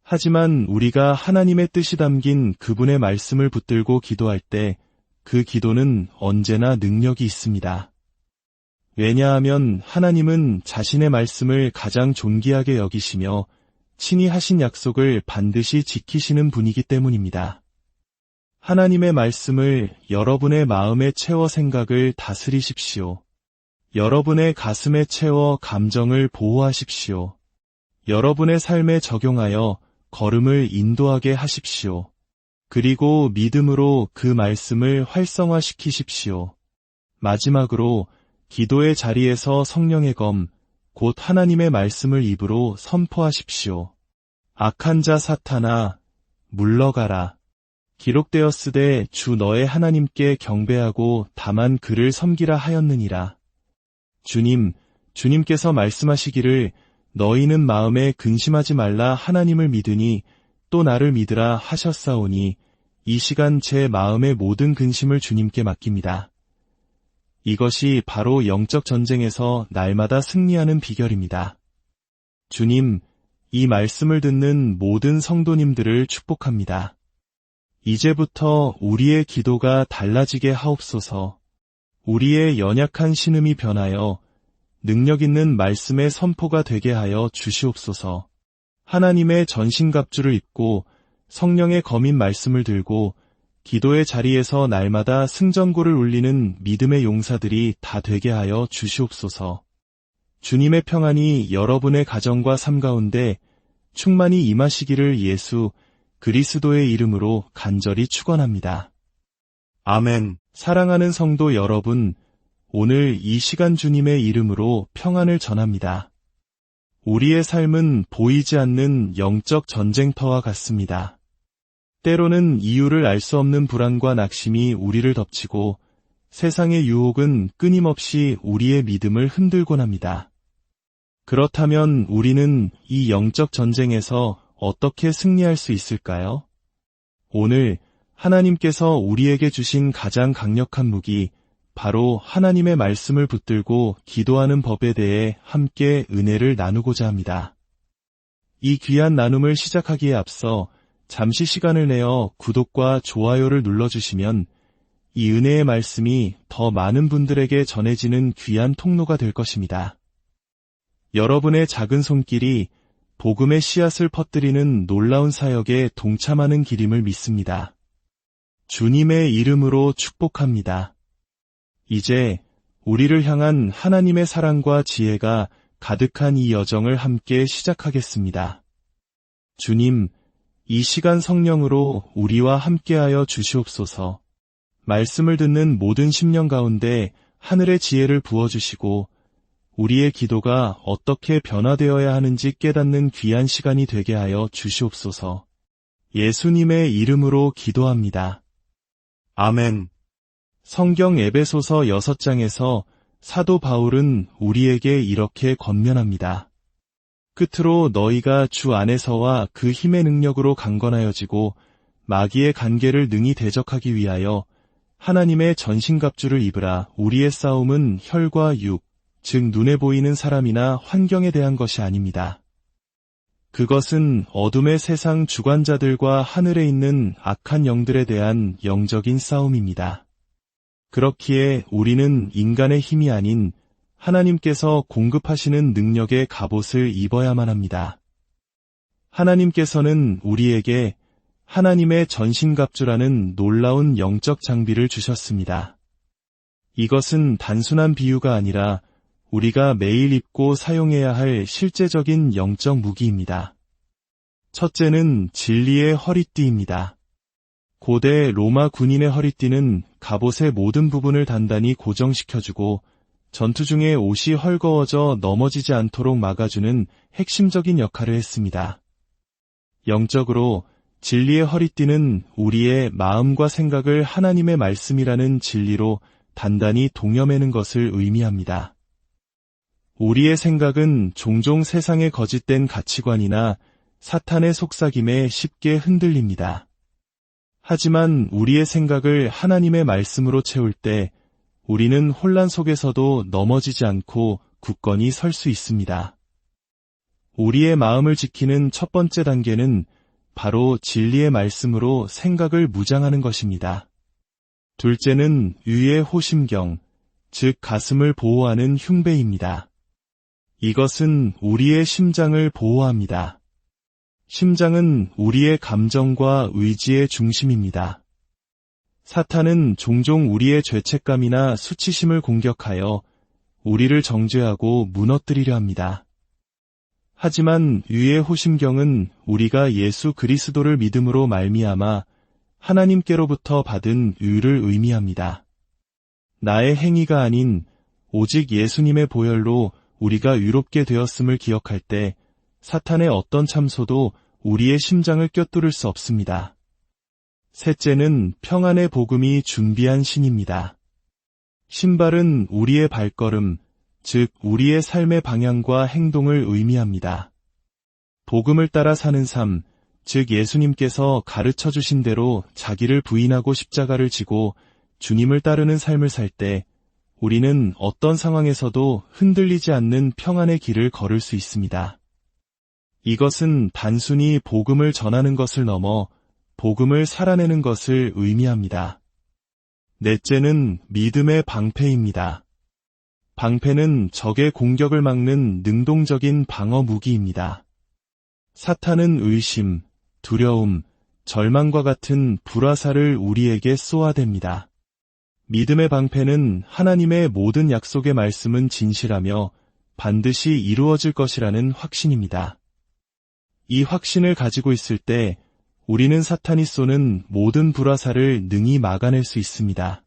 하지만 우리가 하나님의 뜻이 담긴 그분의 말씀을 붙들고 기도할 때 그 기도는 언제나 능력이 있습니다. 왜냐하면 하나님은 자신의 말씀을 가장 존귀하게 여기시며 친히 하신 약속을 반드시 지키시는 분이기 때문입니다. 하나님의 말씀을 여러분의 마음에 채워 생각을 다스리십시오. 여러분의 가슴에 채워 감정을 보호하십시오. 여러분의 삶에 적용하여 걸음을 인도하게 하십시오. 그리고 믿음으로 그 말씀을 활성화시키십시오. 마지막으로 기도의 자리에서 성령의 검, 곧 하나님의 말씀을 입으로 선포하십시오. 악한 자 사탄아, 물러가라. 기록되었으되 주 너의 하나님께 경배하고 다만 그를 섬기라 하였느니라. 주님께서 말씀하시기를 너희는 마음에 근심하지 말라 하나님을 믿으니 또 나를 믿으라 하셨사오니 이 시간 제 마음의 모든 근심을 주님께 맡깁니다. 이것이 바로 영적 전쟁에서 날마다 승리하는 비결입니다. 주님, 이 말씀을 듣는 모든 성도님들을 축복합니다. 이제부터 우리의 기도가 달라지게 하옵소서. 우리의 연약한 신음이 변하여 능력 있는 말씀의 선포가 되게 하여 주시옵소서. 하나님의 전신갑주를 입고 성령의 검인 말씀을 들고 기도의 자리에서 날마다 승전고를 울리는 믿음의 용사들이 다 되게 하여 주시옵소서. 주님의 평안이 여러분의 가정과 삶 가운데 충만히 임하시기를 예수 그리스도의 이름으로 간절히 축원합니다. 아멘. 사랑하는 성도 여러분, 오늘 이 시간 주님의 이름으로 평안을 전합니다. 우리의 삶은 보이지 않는 영적 전쟁터와 같습니다. 때로는 이유를 알 수 없는 불안과 낙심이 우리를 덮치고 세상의 유혹은 끊임없이 우리의 믿음을 흔들곤 합니다. 그렇다면 우리는 이 영적 전쟁에서 어떻게 승리할 수 있을까요? 오늘 하나님께서 우리에게 주신 가장 강력한 무기, 바로 하나님의 말씀을 붙들고 기도하는 법에 대해 함께 은혜를 나누고자 합니다. 이 귀한 나눔을 시작하기에 앞서 잠시 시간을 내어 구독과 좋아요를 눌러주시면 이 은혜의 말씀이 더 많은 분들에게 전해지는 귀한 통로가 될 것입니다. 여러분의 작은 손길이 복음의 씨앗을 퍼뜨리는 놀라운 사역에 동참하는 길임을 믿습니다. 주님의 이름으로 축복합니다. 이제 우리를 향한 하나님의 사랑과 지혜가 가득한 이 여정을 함께 시작하겠습니다. 주님, 이 시간 성령으로 우리와 함께하여 주시옵소서. 말씀을 듣는 모든 심령 가운데 하늘의 지혜를 부어주시고 우리의 기도가 어떻게 변화되어야 하는지 깨닫는 귀한 시간이 되게 하여 주시옵소서. 예수님의 이름으로 기도합니다. 아멘. 성경 에베소서 6장에서 사도 바울은 우리에게 이렇게 권면합니다. 끝으로 너희가 주 안에서와 그 힘의 능력으로 강건하여지고 마귀의 간계를 능히 대적하기 위하여 하나님의 전신갑주를 입으라. 우리의 싸움은 혈과 육, 즉 눈에 보이는 사람이나 환경에 대한 것이 아닙니다. 그것은 어둠의 세상 주관자들과 하늘에 있는 악한 영들에 대한 영적인 싸움입니다. 그렇기에 우리는 인간의 힘이 아닌 하나님께서 공급하시는 능력의 갑옷을 입어야만 합니다. 하나님께서는 우리에게 하나님의 전신갑주라는 놀라운 영적 장비를 주셨습니다. 이것은 단순한 비유가 아니라 우리가 매일 입고 사용해야 할 실제적인 영적 무기입니다. 첫째는 진리의 허리띠입니다. 고대 로마 군인의 허리띠는 갑옷의 모든 부분을 단단히 고정시켜주고 전투 중에 옷이 헐거워져 넘어지지 않도록 막아주는 핵심적인 역할을 했습니다. 영적으로 진리의 허리띠는 우리의 마음과 생각을 하나님의 말씀이라는 진리로 단단히 동여매는 것을 의미합니다. 우리의 생각은 종종 세상의 거짓된 가치관이나 사탄의 속삭임에 쉽게 흔들립니다. 하지만 우리의 생각을 하나님의 말씀으로 채울 때 우리는 혼란 속에서도 넘어지지 않고 굳건히 설 수 있습니다. 우리의 마음을 지키는 첫 번째 단계는 바로 진리의 말씀으로 생각을 무장하는 것입니다. 둘째는 위의 호심경, 즉 가슴을 보호하는 흉배입니다. 이것은 우리의 심장을 보호합니다. 심장은 우리의 감정과 의지의 중심입니다. 사탄은 종종 우리의 죄책감이나 수치심을 공격하여 우리를 정죄하고 무너뜨리려 합니다. 하지만 위의 호심경은 우리가 예수 그리스도를 믿음으로 말미암아 하나님께로부터 받은 의를 의미합니다. 나의 행위가 아닌 오직 예수님의 보혈로 우리가 의롭게 되었음을 기억할 때 사탄의 어떤 참소도 우리의 심장을 꿰뚫을 수 없습니다. 셋째는 평안의 복음이 준비한 신입니다. 신발은 우리의 발걸음, 즉 우리의 삶의 방향과 행동을 의미합니다. 복음을 따라 사는 삶, 즉 예수님께서 가르쳐 주신 대로 자기를 부인하고 십자가를 지고 주님을 따르는 삶을 살 때 우리는 어떤 상황에서도 흔들리지 않는 평안의 길을 걸을 수 있습니다. 이것은 단순히 복음을 전하는 것을 넘어 복음을 살아내는 것을 의미합니다. 넷째는 믿음의 방패입니다. 방패는 적의 공격을 막는 능동적인 방어 무기입니다. 사탄은 의심, 두려움, 절망과 같은 불화살을 우리에게 쏘아댑니다. 믿음의 방패는 하나님의 모든 약속의 말씀은 진실하며 반드시 이루어질 것이라는 확신입니다. 이 확신을 가지고 있을 때 우리는 사탄이 쏘는 모든 불화살을 능히 막아낼 수 있습니다.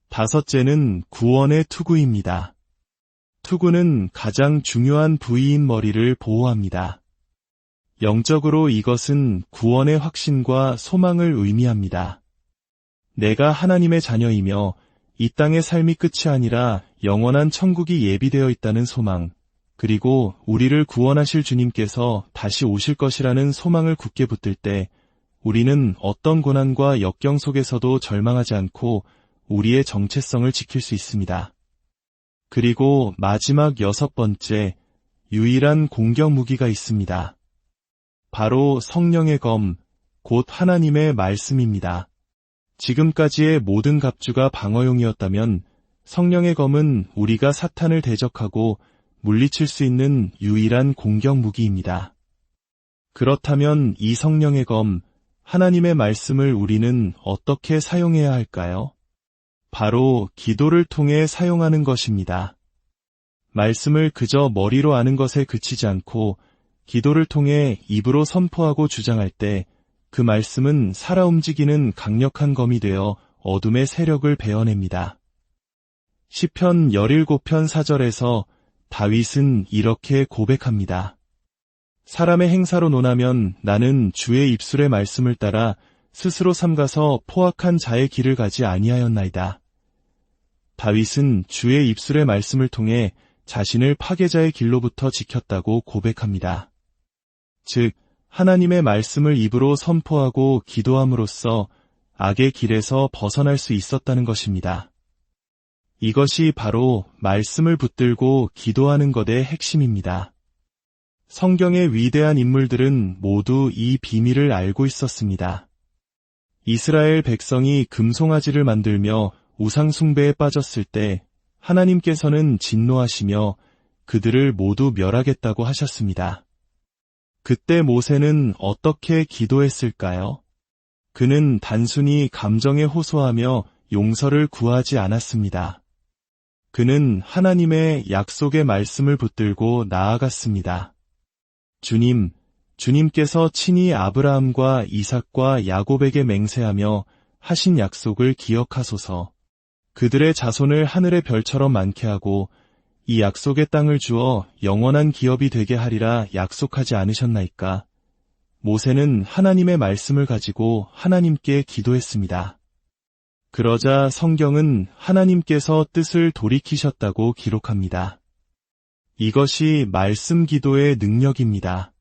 다섯째는 구원의 투구입니다. 투구는 가장 중요한 부위인 머리를 보호합니다. 영적으로 이것은 구원의 확신과 소망을 의미합니다. 내가 하나님의 자녀이며 이 땅의 삶이 끝이 아니라 영원한 천국이 예비되어 있다는 소망, 그리고 우리를 구원하실 주님께서 다시 오실 것이라는 소망을 굳게 붙들 때 우리는 어떤 고난과 역경 속에서도 절망하지 않고 우리의 정체성을 지킬 수 있습니다. 그리고 마지막 여섯 번째, 유일한 공격 무기가 있습니다. 바로 성령의 검, 곧 하나님의 말씀입니다. 지금까지의 모든 갑주가 방어용이었다면 성령의 검은 우리가 사탄을 대적하고 물리칠 수 있는 유일한 공격 무기입니다. 그렇다면 이 성령의 검, 하나님의 말씀을 우리는 어떻게 사용해야 할까요? 바로 기도를 통해 사용하는 것입니다. 말씀을 그저 머리로 아는 것에 그치지 않고 기도를 통해 입으로 선포하고 주장할 때 그 말씀은 살아 움직이는 강력한 검이 되어 어둠의 세력을 베어냅니다. 시편 17편 4절에서 다윗은 이렇게 고백합니다. 사람의 행사로 논하면 나는 주의 입술의 말씀을 따라 스스로 삼가서 포악한 자의 길을 가지 아니하였나이다. 다윗은 주의 입술의 말씀을 통해 자신을 파괴자의 길로부터 지켰다고 고백합니다. 즉, 하나님의 말씀을 입으로 선포하고 기도함으로써 악의 길에서 벗어날 수 있었다는 것입니다. 이것이 바로 말씀을 붙들고 기도하는 것의 핵심입니다. 성경의 위대한 인물들은 모두 이 비밀을 알고 있었습니다. 이스라엘 백성이 금송아지를 만들며 우상 숭배에 빠졌을 때 하나님께서는 진노하시며 그들을 모두 멸하겠다고 하셨습니다. 그때 모세는 어떻게 기도했을까요? 그는 단순히 감정에 호소하며 용서를 구하지 않았습니다. 그는 하나님의 약속의 말씀을 붙들고 나아갔습니다. 주님께서 친히 아브라함과 이삭과 야곱에게 맹세하며 하신 약속을 기억하소서. 그들의 자손을 하늘의 별처럼 많게 하고 이 약속의 땅을 주어 영원한 기업이 되게 하리라 약속하지 않으셨나이까? 모세는 하나님의 말씀을 가지고 하나님께 기도했습니다. 그러자 성경은 하나님께서 뜻을 돌이키셨다고 기록합니다. 이것이 말씀 기도의 능력입니다.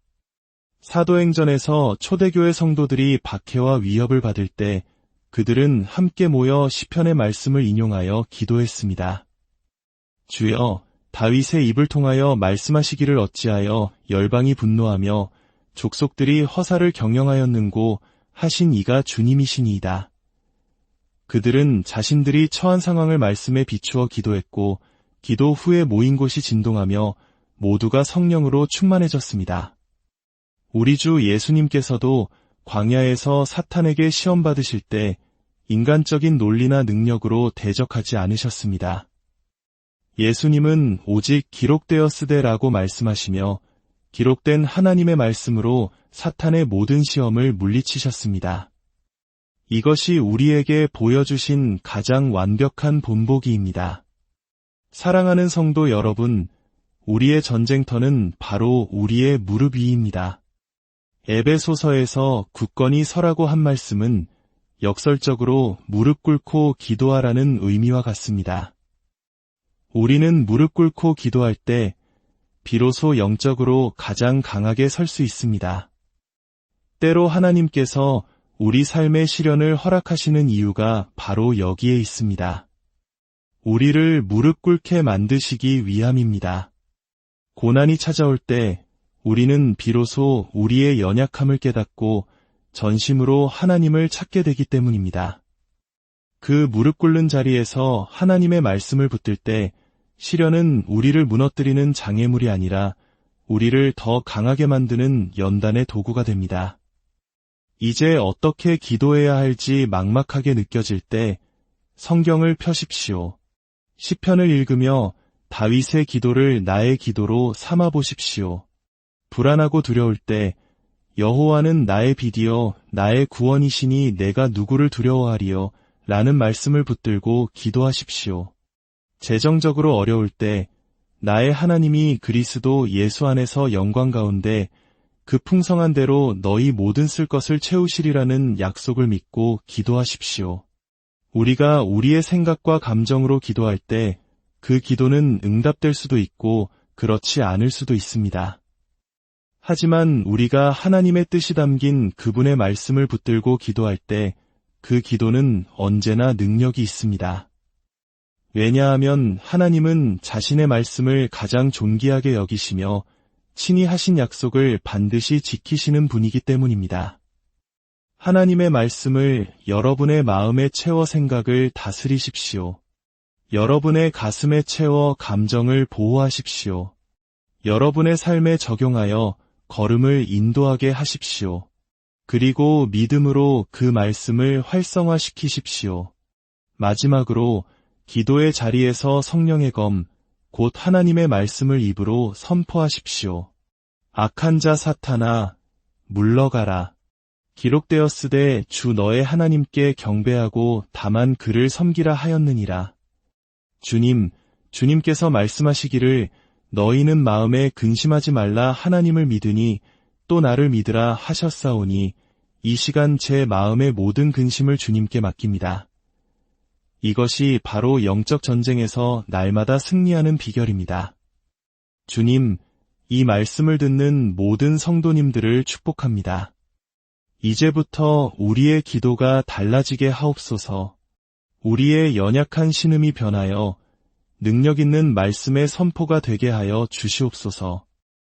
사도행전에서 초대교회 성도들이 박해와 위협을 받을 때 그들은 함께 모여 시편의 말씀을 인용하여 기도했습니다. 주여, 다윗의 입을 통하여 말씀하시기를 어찌하여 열방이 분노하며 족속들이 허사를 경영하였는고 하신 이가 주님이시니이다. 그들은 자신들이 처한 상황을 말씀에 비추어 기도했고 기도 후에 모인 곳이 진동하며 모두가 성령으로 충만해졌습니다. 우리 주 예수님께서도 광야에서 사탄에게 시험받으실 때 인간적인 논리나 능력으로 대적하지 않으셨습니다. 예수님은 오직 기록되었으되라고 말씀하시며 기록된 하나님의 말씀으로 사탄의 모든 시험을 물리치셨습니다. 이것이 우리에게 보여주신 가장 완벽한 본보기입니다. 사랑하는 성도 여러분, 우리의 전쟁터는 바로 우리의 무릎 위입니다. 에베소서에서 굳건히 서라고 한 말씀은 역설적으로 무릎 꿇고 기도하라는 의미와 같습니다. 우리는 무릎 꿇고 기도할 때 비로소 영적으로 가장 강하게 설 수 있습니다. 때로 하나님께서 우리 삶의 시련을 허락하시는 이유가 바로 여기에 있습니다. 우리를 무릎 꿇게 만드시기 위함입니다. 고난이 찾아올 때 우리는 비로소 우리의 연약함을 깨닫고 전심으로 하나님을 찾게 되기 때문입니다. 그 무릎 꿇는 자리에서 하나님의 말씀을 붙들 때 시련은 우리를 무너뜨리는 장애물이 아니라 우리를 더 강하게 만드는 연단의 도구가 됩니다. 이제 어떻게 기도해야 할지 막막하게 느껴질 때 성경을 펴십시오. 시편을 읽으며 다윗의 기도를 나의 기도로 삼아 보십시오. 불안하고 두려울 때 여호와는 나의 빛이요 나의 구원이시니 내가 누구를 두려워하리요 라는 말씀을 붙들고 기도하십시오. 재정적으로 어려울 때 나의 하나님이 그리스도 예수 안에서 영광 가운데 그 풍성한 대로 너희 모든 쓸 것을 채우시리라는 약속을 믿고 기도하십시오. 우리가 우리의 생각과 감정으로 기도할 때 그 기도는 응답될 수도 있고 그렇지 않을 수도 있습니다. 하지만 우리가 하나님의 뜻이 담긴 그분의 말씀을 붙들고 기도할 때 그 기도는 언제나 능력이 있습니다. 왜냐하면 하나님은 자신의 말씀을 가장 존귀하게 여기시며 친히 하신 약속을 반드시 지키시는 분이기 때문입니다. 하나님의 말씀을 여러분의 마음에 채워 생각을 다스리십시오. 여러분의 가슴에 채워 감정을 보호하십시오. 여러분의 삶에 적용하여 걸음을 인도하게 하십시오. 그리고 믿음으로 그 말씀을 활성화시키십시오. 마지막으로 기도의 자리에서 성령의 검, 곧 하나님의 말씀을 입으로 선포하십시오. 악한 자 사탄아, 물러가라. 기록되었으되 주 너의 하나님께 경배하고 다만 그를 섬기라 하였느니라. 주님께서 말씀하시기를 너희는 마음에 근심하지 말라 하나님을 믿으니 또 나를 믿으라 하셨사오니 이 시간 제 마음의 모든 근심을 주님께 맡깁니다. 이것이 바로 영적 전쟁에서 날마다 승리하는 비결입니다. 주님, 이 말씀을 듣는 모든 성도님들을 축복합니다. 이제부터 우리의 기도가 달라지게 하옵소서. 우리의 연약한 신음이 변하여 능력 있는 말씀의 선포가 되게 하여 주시옵소서.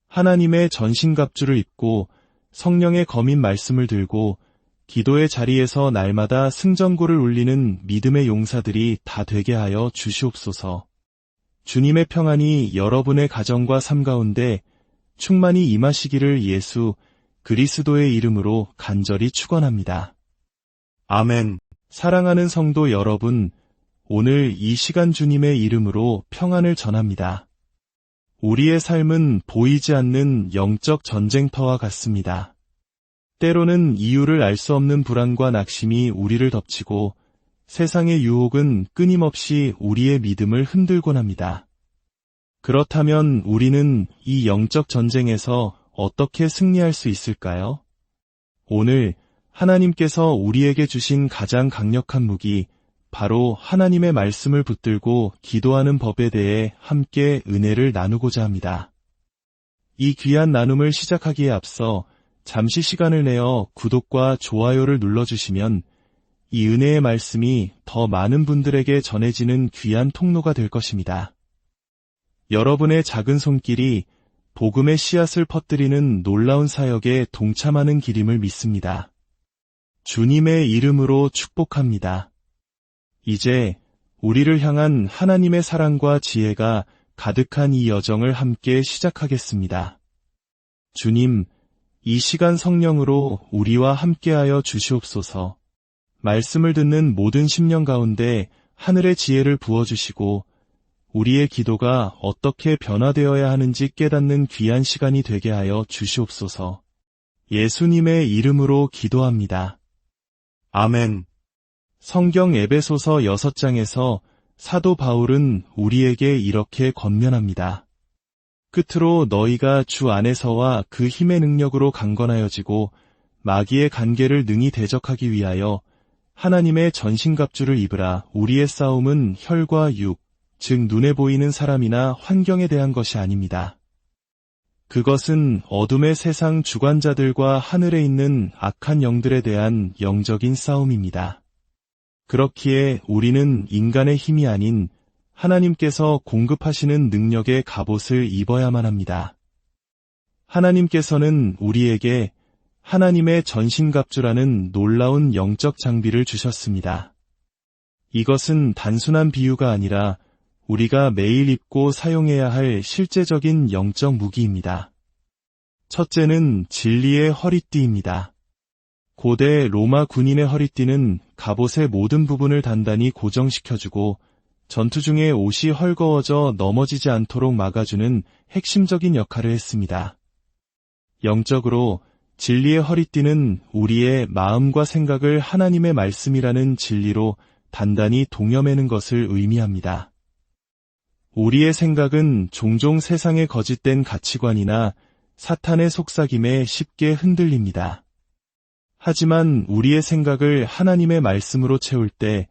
하나님의 전신갑주를 입고 성령의 검인 말씀을 들고 기도의 자리에서 날마다 승전고를 울리는 믿음의 용사들이 다 되게 하여 주시옵소서. 주님의 평안이 여러분의 가정과 삶 가운데 충만히 임하시기를 예수 그리스도의 이름으로 간절히 축원합니다. 아멘. 사랑하는 성도 여러분, 오늘 이 시간 주님의 이름으로 평안을 전합니다. 우리의 삶은 보이지 않는 영적 전쟁터와 같습니다. 때로는 이유를 알 수 없는 불안과 낙심이 우리를 덮치고 세상의 유혹은 끊임없이 우리의 믿음을 흔들곤 합니다. 그렇다면 우리는 이 영적 전쟁에서 어떻게 승리할 수 있을까요? 오늘 하나님께서 우리에게 주신 가장 강력한 무기, 바로 하나님의 말씀을 붙들고 기도하는 법에 대해 함께 은혜를 나누고자 합니다. 이 귀한 나눔을 시작하기에 앞서 잠시 시간을 내어 구독과 좋아요를 눌러주시면 이 은혜의 말씀이 더 많은 분들에게 전해지는 귀한 통로가 될 것입니다. 여러분의 작은 손길이 복음의 씨앗을 퍼뜨리는 놀라운 사역에 동참하는 길임을 믿습니다. 주님의 이름으로 축복합니다. 이제 우리를 향한 하나님의 사랑과 지혜가 가득한 이 여정을 함께 시작하겠습니다. 주님, 이 시간 성령으로 우리와 함께하여 주시옵소서. 말씀을 듣는 모든 심령 가운데 하늘의 지혜를 부어주시고 우리의 기도가 어떻게 변화되어야 하는지 깨닫는 귀한 시간이 되게 하여 주시옵소서. 예수님의 이름으로 기도합니다. 아멘. 성경 에베소서 6장에서 사도 바울은 우리에게 이렇게 권면합니다. 끝으로 너희가 주 안에서와 그 힘의 능력으로 강건하여지고 마귀의 간계를 능히 대적하기 위하여 하나님의 전신갑주를 입으라. 우리의 싸움은 혈과 육, 즉 눈에 보이는 사람이나 환경에 대한 것이 아닙니다. 그것은 어둠의 세상 주관자들과 하늘에 있는 악한 영들에 대한 영적인 싸움입니다. 그렇기에 우리는 인간의 힘이 아닌 하나님께서 공급하시는 능력의 갑옷을 입어야만 합니다. 하나님께서는 우리에게 하나님의 전신갑주라는 놀라운 영적 장비를 주셨습니다. 이것은 단순한 비유가 아니라 우리가 매일 입고 사용해야 할 실제적인 영적 무기입니다. 첫째는 진리의 허리띠입니다. 고대 로마 군인의 허리띠는 갑옷의 모든 부분을 단단히 고정시켜주고 전투 중에 옷이 헐거워져 넘어지지 않도록 막아주는 핵심적인 역할을 했습니다. 영적으로 진리의 허리띠는 우리의 마음과 생각을 하나님의 말씀이라는 진리로 단단히 동여매는 것을 의미합니다. 우리의 생각은 종종 세상의 거짓된 가치관이나 사탄의 속삭임에 쉽게 흔들립니다. 하지만 우리의 생각을 하나님의 말씀으로 채울 때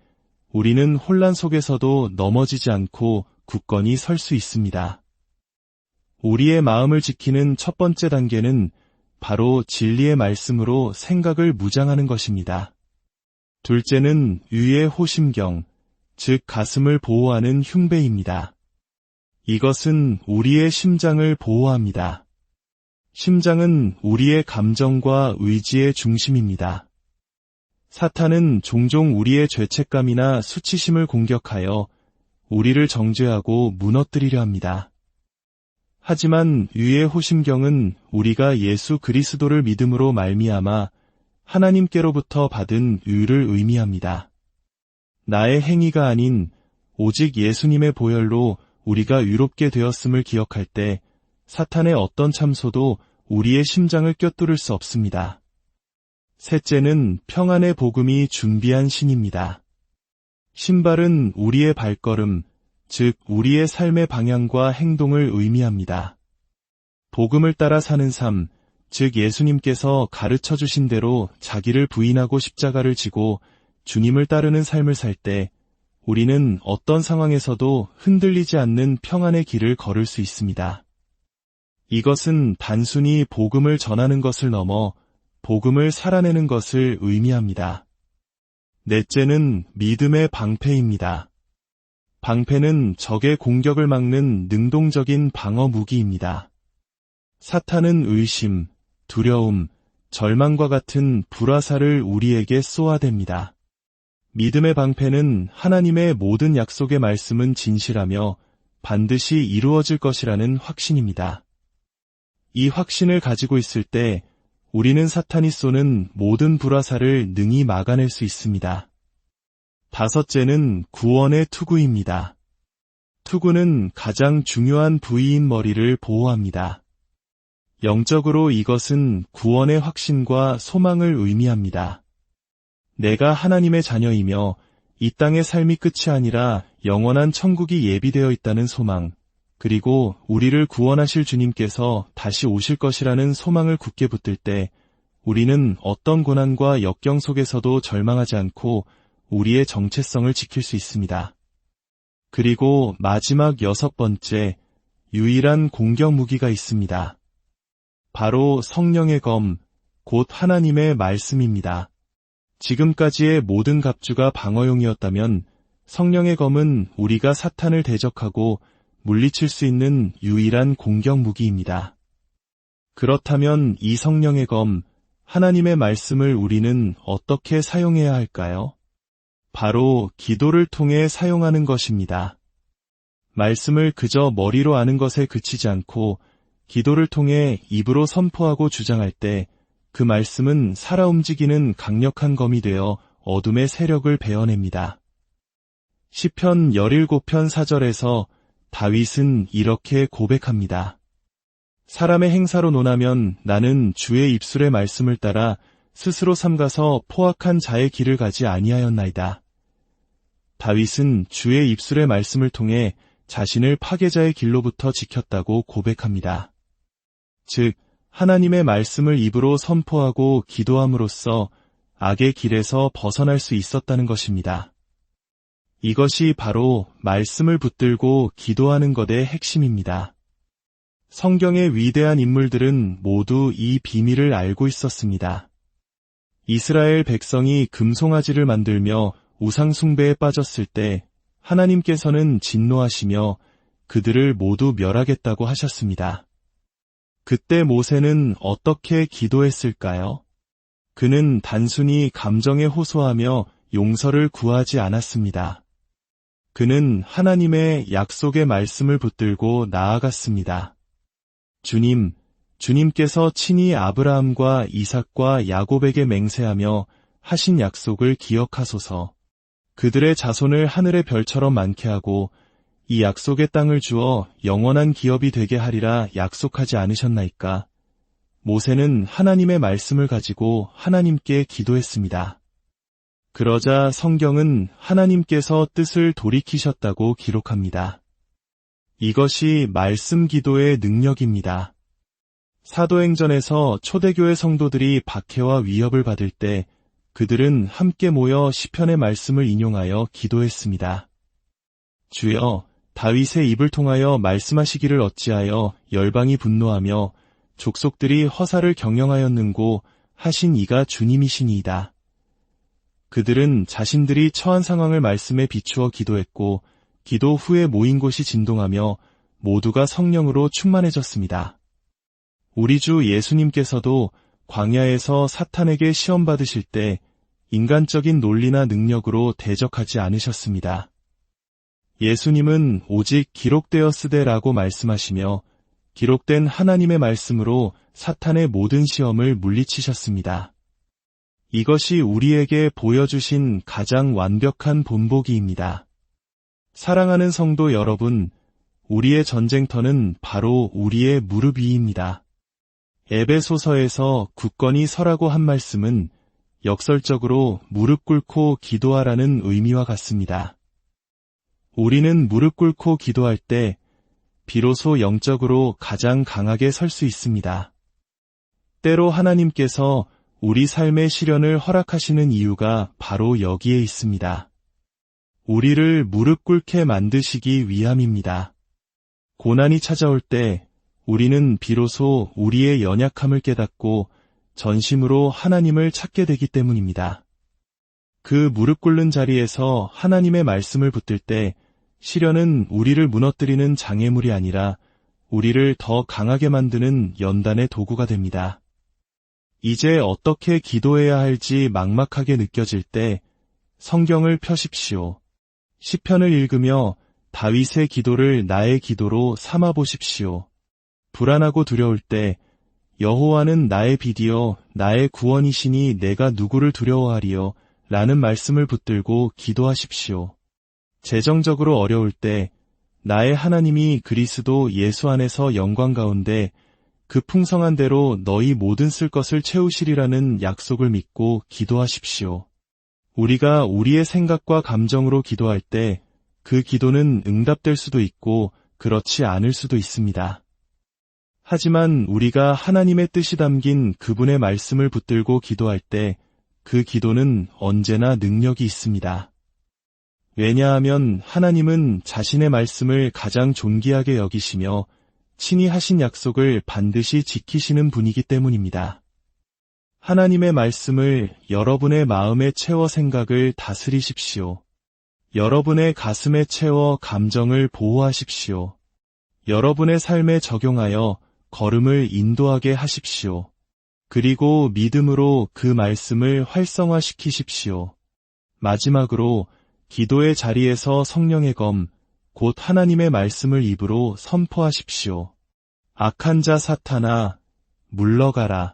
우리는 혼란 속에서도 넘어지지 않고 굳건히 설 수 있습니다. 우리의 마음을 지키는 첫 번째 단계는 바로 진리의 말씀으로 생각을 무장하는 것입니다. 둘째는 유의 호심경, 즉 가슴을 보호하는 흉배입니다. 이것은 우리의 심장을 보호합니다. 심장은 우리의 감정과 의지의 중심입니다. 사탄은 종종 우리의 죄책감이나 수치심을 공격하여 우리를 정죄하고 무너뜨리려 합니다. 하지만 유의 호심경은 우리가 예수 그리스도를 믿음으로 말미암아 하나님께로부터 받은 유를 의미합니다. 나의 행위가 아닌 오직 예수님의 보혈로 우리가 유롭게 되었음을 기억할 때 사탄의 어떤 참소도 우리의 심장을 꿰뚫을 수 없습니다. 셋째는 평안의 복음이 준비한 신입니다. 신발은 우리의 발걸음, 즉 우리의 삶의 방향과 행동을 의미합니다. 복음을 따라 사는 삶, 즉 예수님께서 가르쳐 주신 대로 자기를 부인하고 십자가를 지고 주님을 따르는 삶을 살 때 우리는 어떤 상황에서도 흔들리지 않는 평안의 길을 걸을 수 있습니다. 이것은 단순히 복음을 전하는 것을 넘어 복음을 살아내는 것을 의미합니다. 넷째는 믿음의 방패입니다. 방패는 적의 공격을 막는 능동적인 방어 무기입니다. 사탄은 의심, 두려움, 절망과 같은 불화살을 우리에게 쏘아댑니다. 믿음의 방패는 하나님의 모든 약속의 말씀은 진실하며 반드시 이루어질 것이라는 확신입니다. 이 확신을 가지고 있을 때 우리는 사탄이 쏘는 모든 불화살을 능히 막아낼 수 있습니다. 다섯째는 구원의 투구입니다. 투구는 가장 중요한 부위인 머리를 보호합니다. 영적으로 이것은 구원의 확신과 소망을 의미합니다. 내가 하나님의 자녀이며 이 땅의 삶이 끝이 아니라 영원한 천국이 예비되어 있다는 소망, 그리고 우리를 구원하실 주님께서 다시 오실 것이라는 소망을 굳게 붙들 때 우리는 어떤 고난과 역경 속에서도 절망하지 않고 우리의 정체성을 지킬 수 있습니다. 그리고 마지막 여섯 번째, 유일한 공격 무기가 있습니다. 바로 성령의 검, 곧 하나님의 말씀입니다. 지금까지의 모든 갑주가 방어용이었다면 성령의 검은 우리가 사탄을 대적하고 물리칠 수 있는 유일한 공격 무기입니다. 그렇다면 이 성령의 검, 하나님의 말씀을 우리는 어떻게 사용해야 할까요? 바로 기도를 통해 사용하는 것입니다. 말씀을 그저 머리로 아는 것에 그치지 않고 기도를 통해 입으로 선포하고 주장할 때 그 말씀은 살아 움직이는 강력한 검이 되어 어둠의 세력을 베어냅니다. 시편 17편 4절에서 다윗은 이렇게 고백합니다. 사람의 행사로 논하면 나는 주의 입술의 말씀을 따라 스스로 삼가서 포악한 자의 길을 가지 아니하였나이다. 다윗은 주의 입술의 말씀을 통해 자신을 파괴자의 길로부터 지켰다고 고백합니다. 즉, 하나님의 말씀을 입으로 선포하고 기도함으로써 악의 길에서 벗어날 수 있었다는 것입니다. 이것이 바로 말씀을 붙들고 기도하는 것의 핵심입니다. 성경의 위대한 인물들은 모두 이 비밀을 알고 있었습니다. 이스라엘 백성이 금송아지를 만들며 우상 숭배에 빠졌을 때 하나님께서는 진노하시며 그들을 모두 멸하겠다고 하셨습니다. 그때 모세는 어떻게 기도했을까요? 그는 단순히 감정에 호소하며 용서를 구하지 않았습니다. 그는 하나님의 약속의 말씀을 붙들고 나아갔습니다. 주님께서 친히 아브라함과 이삭과 야곱에게 맹세하며 하신 약속을 기억하소서. 그들의 자손을 하늘의 별처럼 많게 하고 이 약속의 땅을 주어 영원한 기업이 되게 하리라 약속하지 않으셨나이까? 모세는 하나님의 말씀을 가지고 하나님께 기도했습니다. 그러자 성경은 하나님께서 뜻을 돌이키셨다고 기록합니다. 이것이 말씀 기도의 능력입니다. 사도행전에서 초대교회 성도들이 박해와 위협을 받을 때 그들은 함께 모여 시편의 말씀을 인용하여 기도했습니다. 주여, 다윗의 입을 통하여 말씀하시기를 어찌하여 열방이 분노하며 족속들이 허사를 경영하였는고 하신 이가 주님이시니이다. 그들은 자신들이 처한 상황을 말씀에 비추어 기도했고 기도 후에 모인 곳이 진동하며 모두가 성령으로 충만해졌습니다. 우리 주 예수님께서도 광야에서 사탄에게 시험받으실 때 인간적인 논리나 능력으로 대적하지 않으셨습니다. 예수님은 오직 기록되었으되라고 말씀하시며 기록된 하나님의 말씀으로 사탄의 모든 시험을 물리치셨습니다. 이것이 우리에게 보여주신 가장 완벽한 본보기입니다. 사랑하는 성도 여러분, 우리의 전쟁터는 바로 우리의 무릎 위입니다. 에베소서에서 굳건히 서라고 한 말씀은 역설적으로 무릎 꿇고 기도하라는 의미와 같습니다. 우리는 무릎 꿇고 기도할 때 비로소 영적으로 가장 강하게 설 수 있습니다. 때로 하나님께서 우리 삶의 시련을 허락하시는 이유가 바로 여기에 있습니다. 우리를 무릎 꿇게 만드시기 위함입니다. 고난이 찾아올 때 우리는 비로소 우리의 연약함을 깨닫고 전심으로 하나님을 찾게 되기 때문입니다. 그 무릎 꿇는 자리에서 하나님의 말씀을 붙들 때 시련은 우리를 무너뜨리는 장애물이 아니라 우리를 더 강하게 만드는 연단의 도구가 됩니다. 이제 어떻게 기도해야 할지 막막하게 느껴질 때 성경을 펴십시오. 시편을 읽으며 다윗의 기도를 나의 기도로 삼아 보십시오. 불안하고 두려울 때 여호와는 나의 빛이요 나의 구원이시니 내가 누구를 두려워하리요 라는 말씀을 붙들고 기도하십시오. 재정적으로 어려울 때 나의 하나님이 그리스도 예수 안에서 영광 가운데 그 풍성한 대로 너희 모든 쓸 것을 채우시리라는 약속을 믿고 기도하십시오. 우리가 우리의 생각과 감정으로 기도할 때 그 기도는 응답될 수도 있고 그렇지 않을 수도 있습니다. 하지만 우리가 하나님의 뜻이 담긴 그분의 말씀을 붙들고 기도할 때 그 기도는 언제나 능력이 있습니다. 왜냐하면 하나님은 자신의 말씀을 가장 존귀하게 여기시며 친히 하신 약속을 반드시 지키시는 분이기 때문입니다. 하나님의 말씀을 여러분의 마음에 채워 생각을 다스리십시오. 여러분의 가슴에 채워 감정을 보호하십시오. 여러분의 삶에 적용하여 걸음을 인도하게 하십시오. 그리고 믿음으로 그 말씀을 활성화시키십시오. 마지막으로 기도의 자리에서 성령의 검, 곧 하나님의 말씀을 입으로 선포하십시오. 악한 자 사탄아, 물러가라.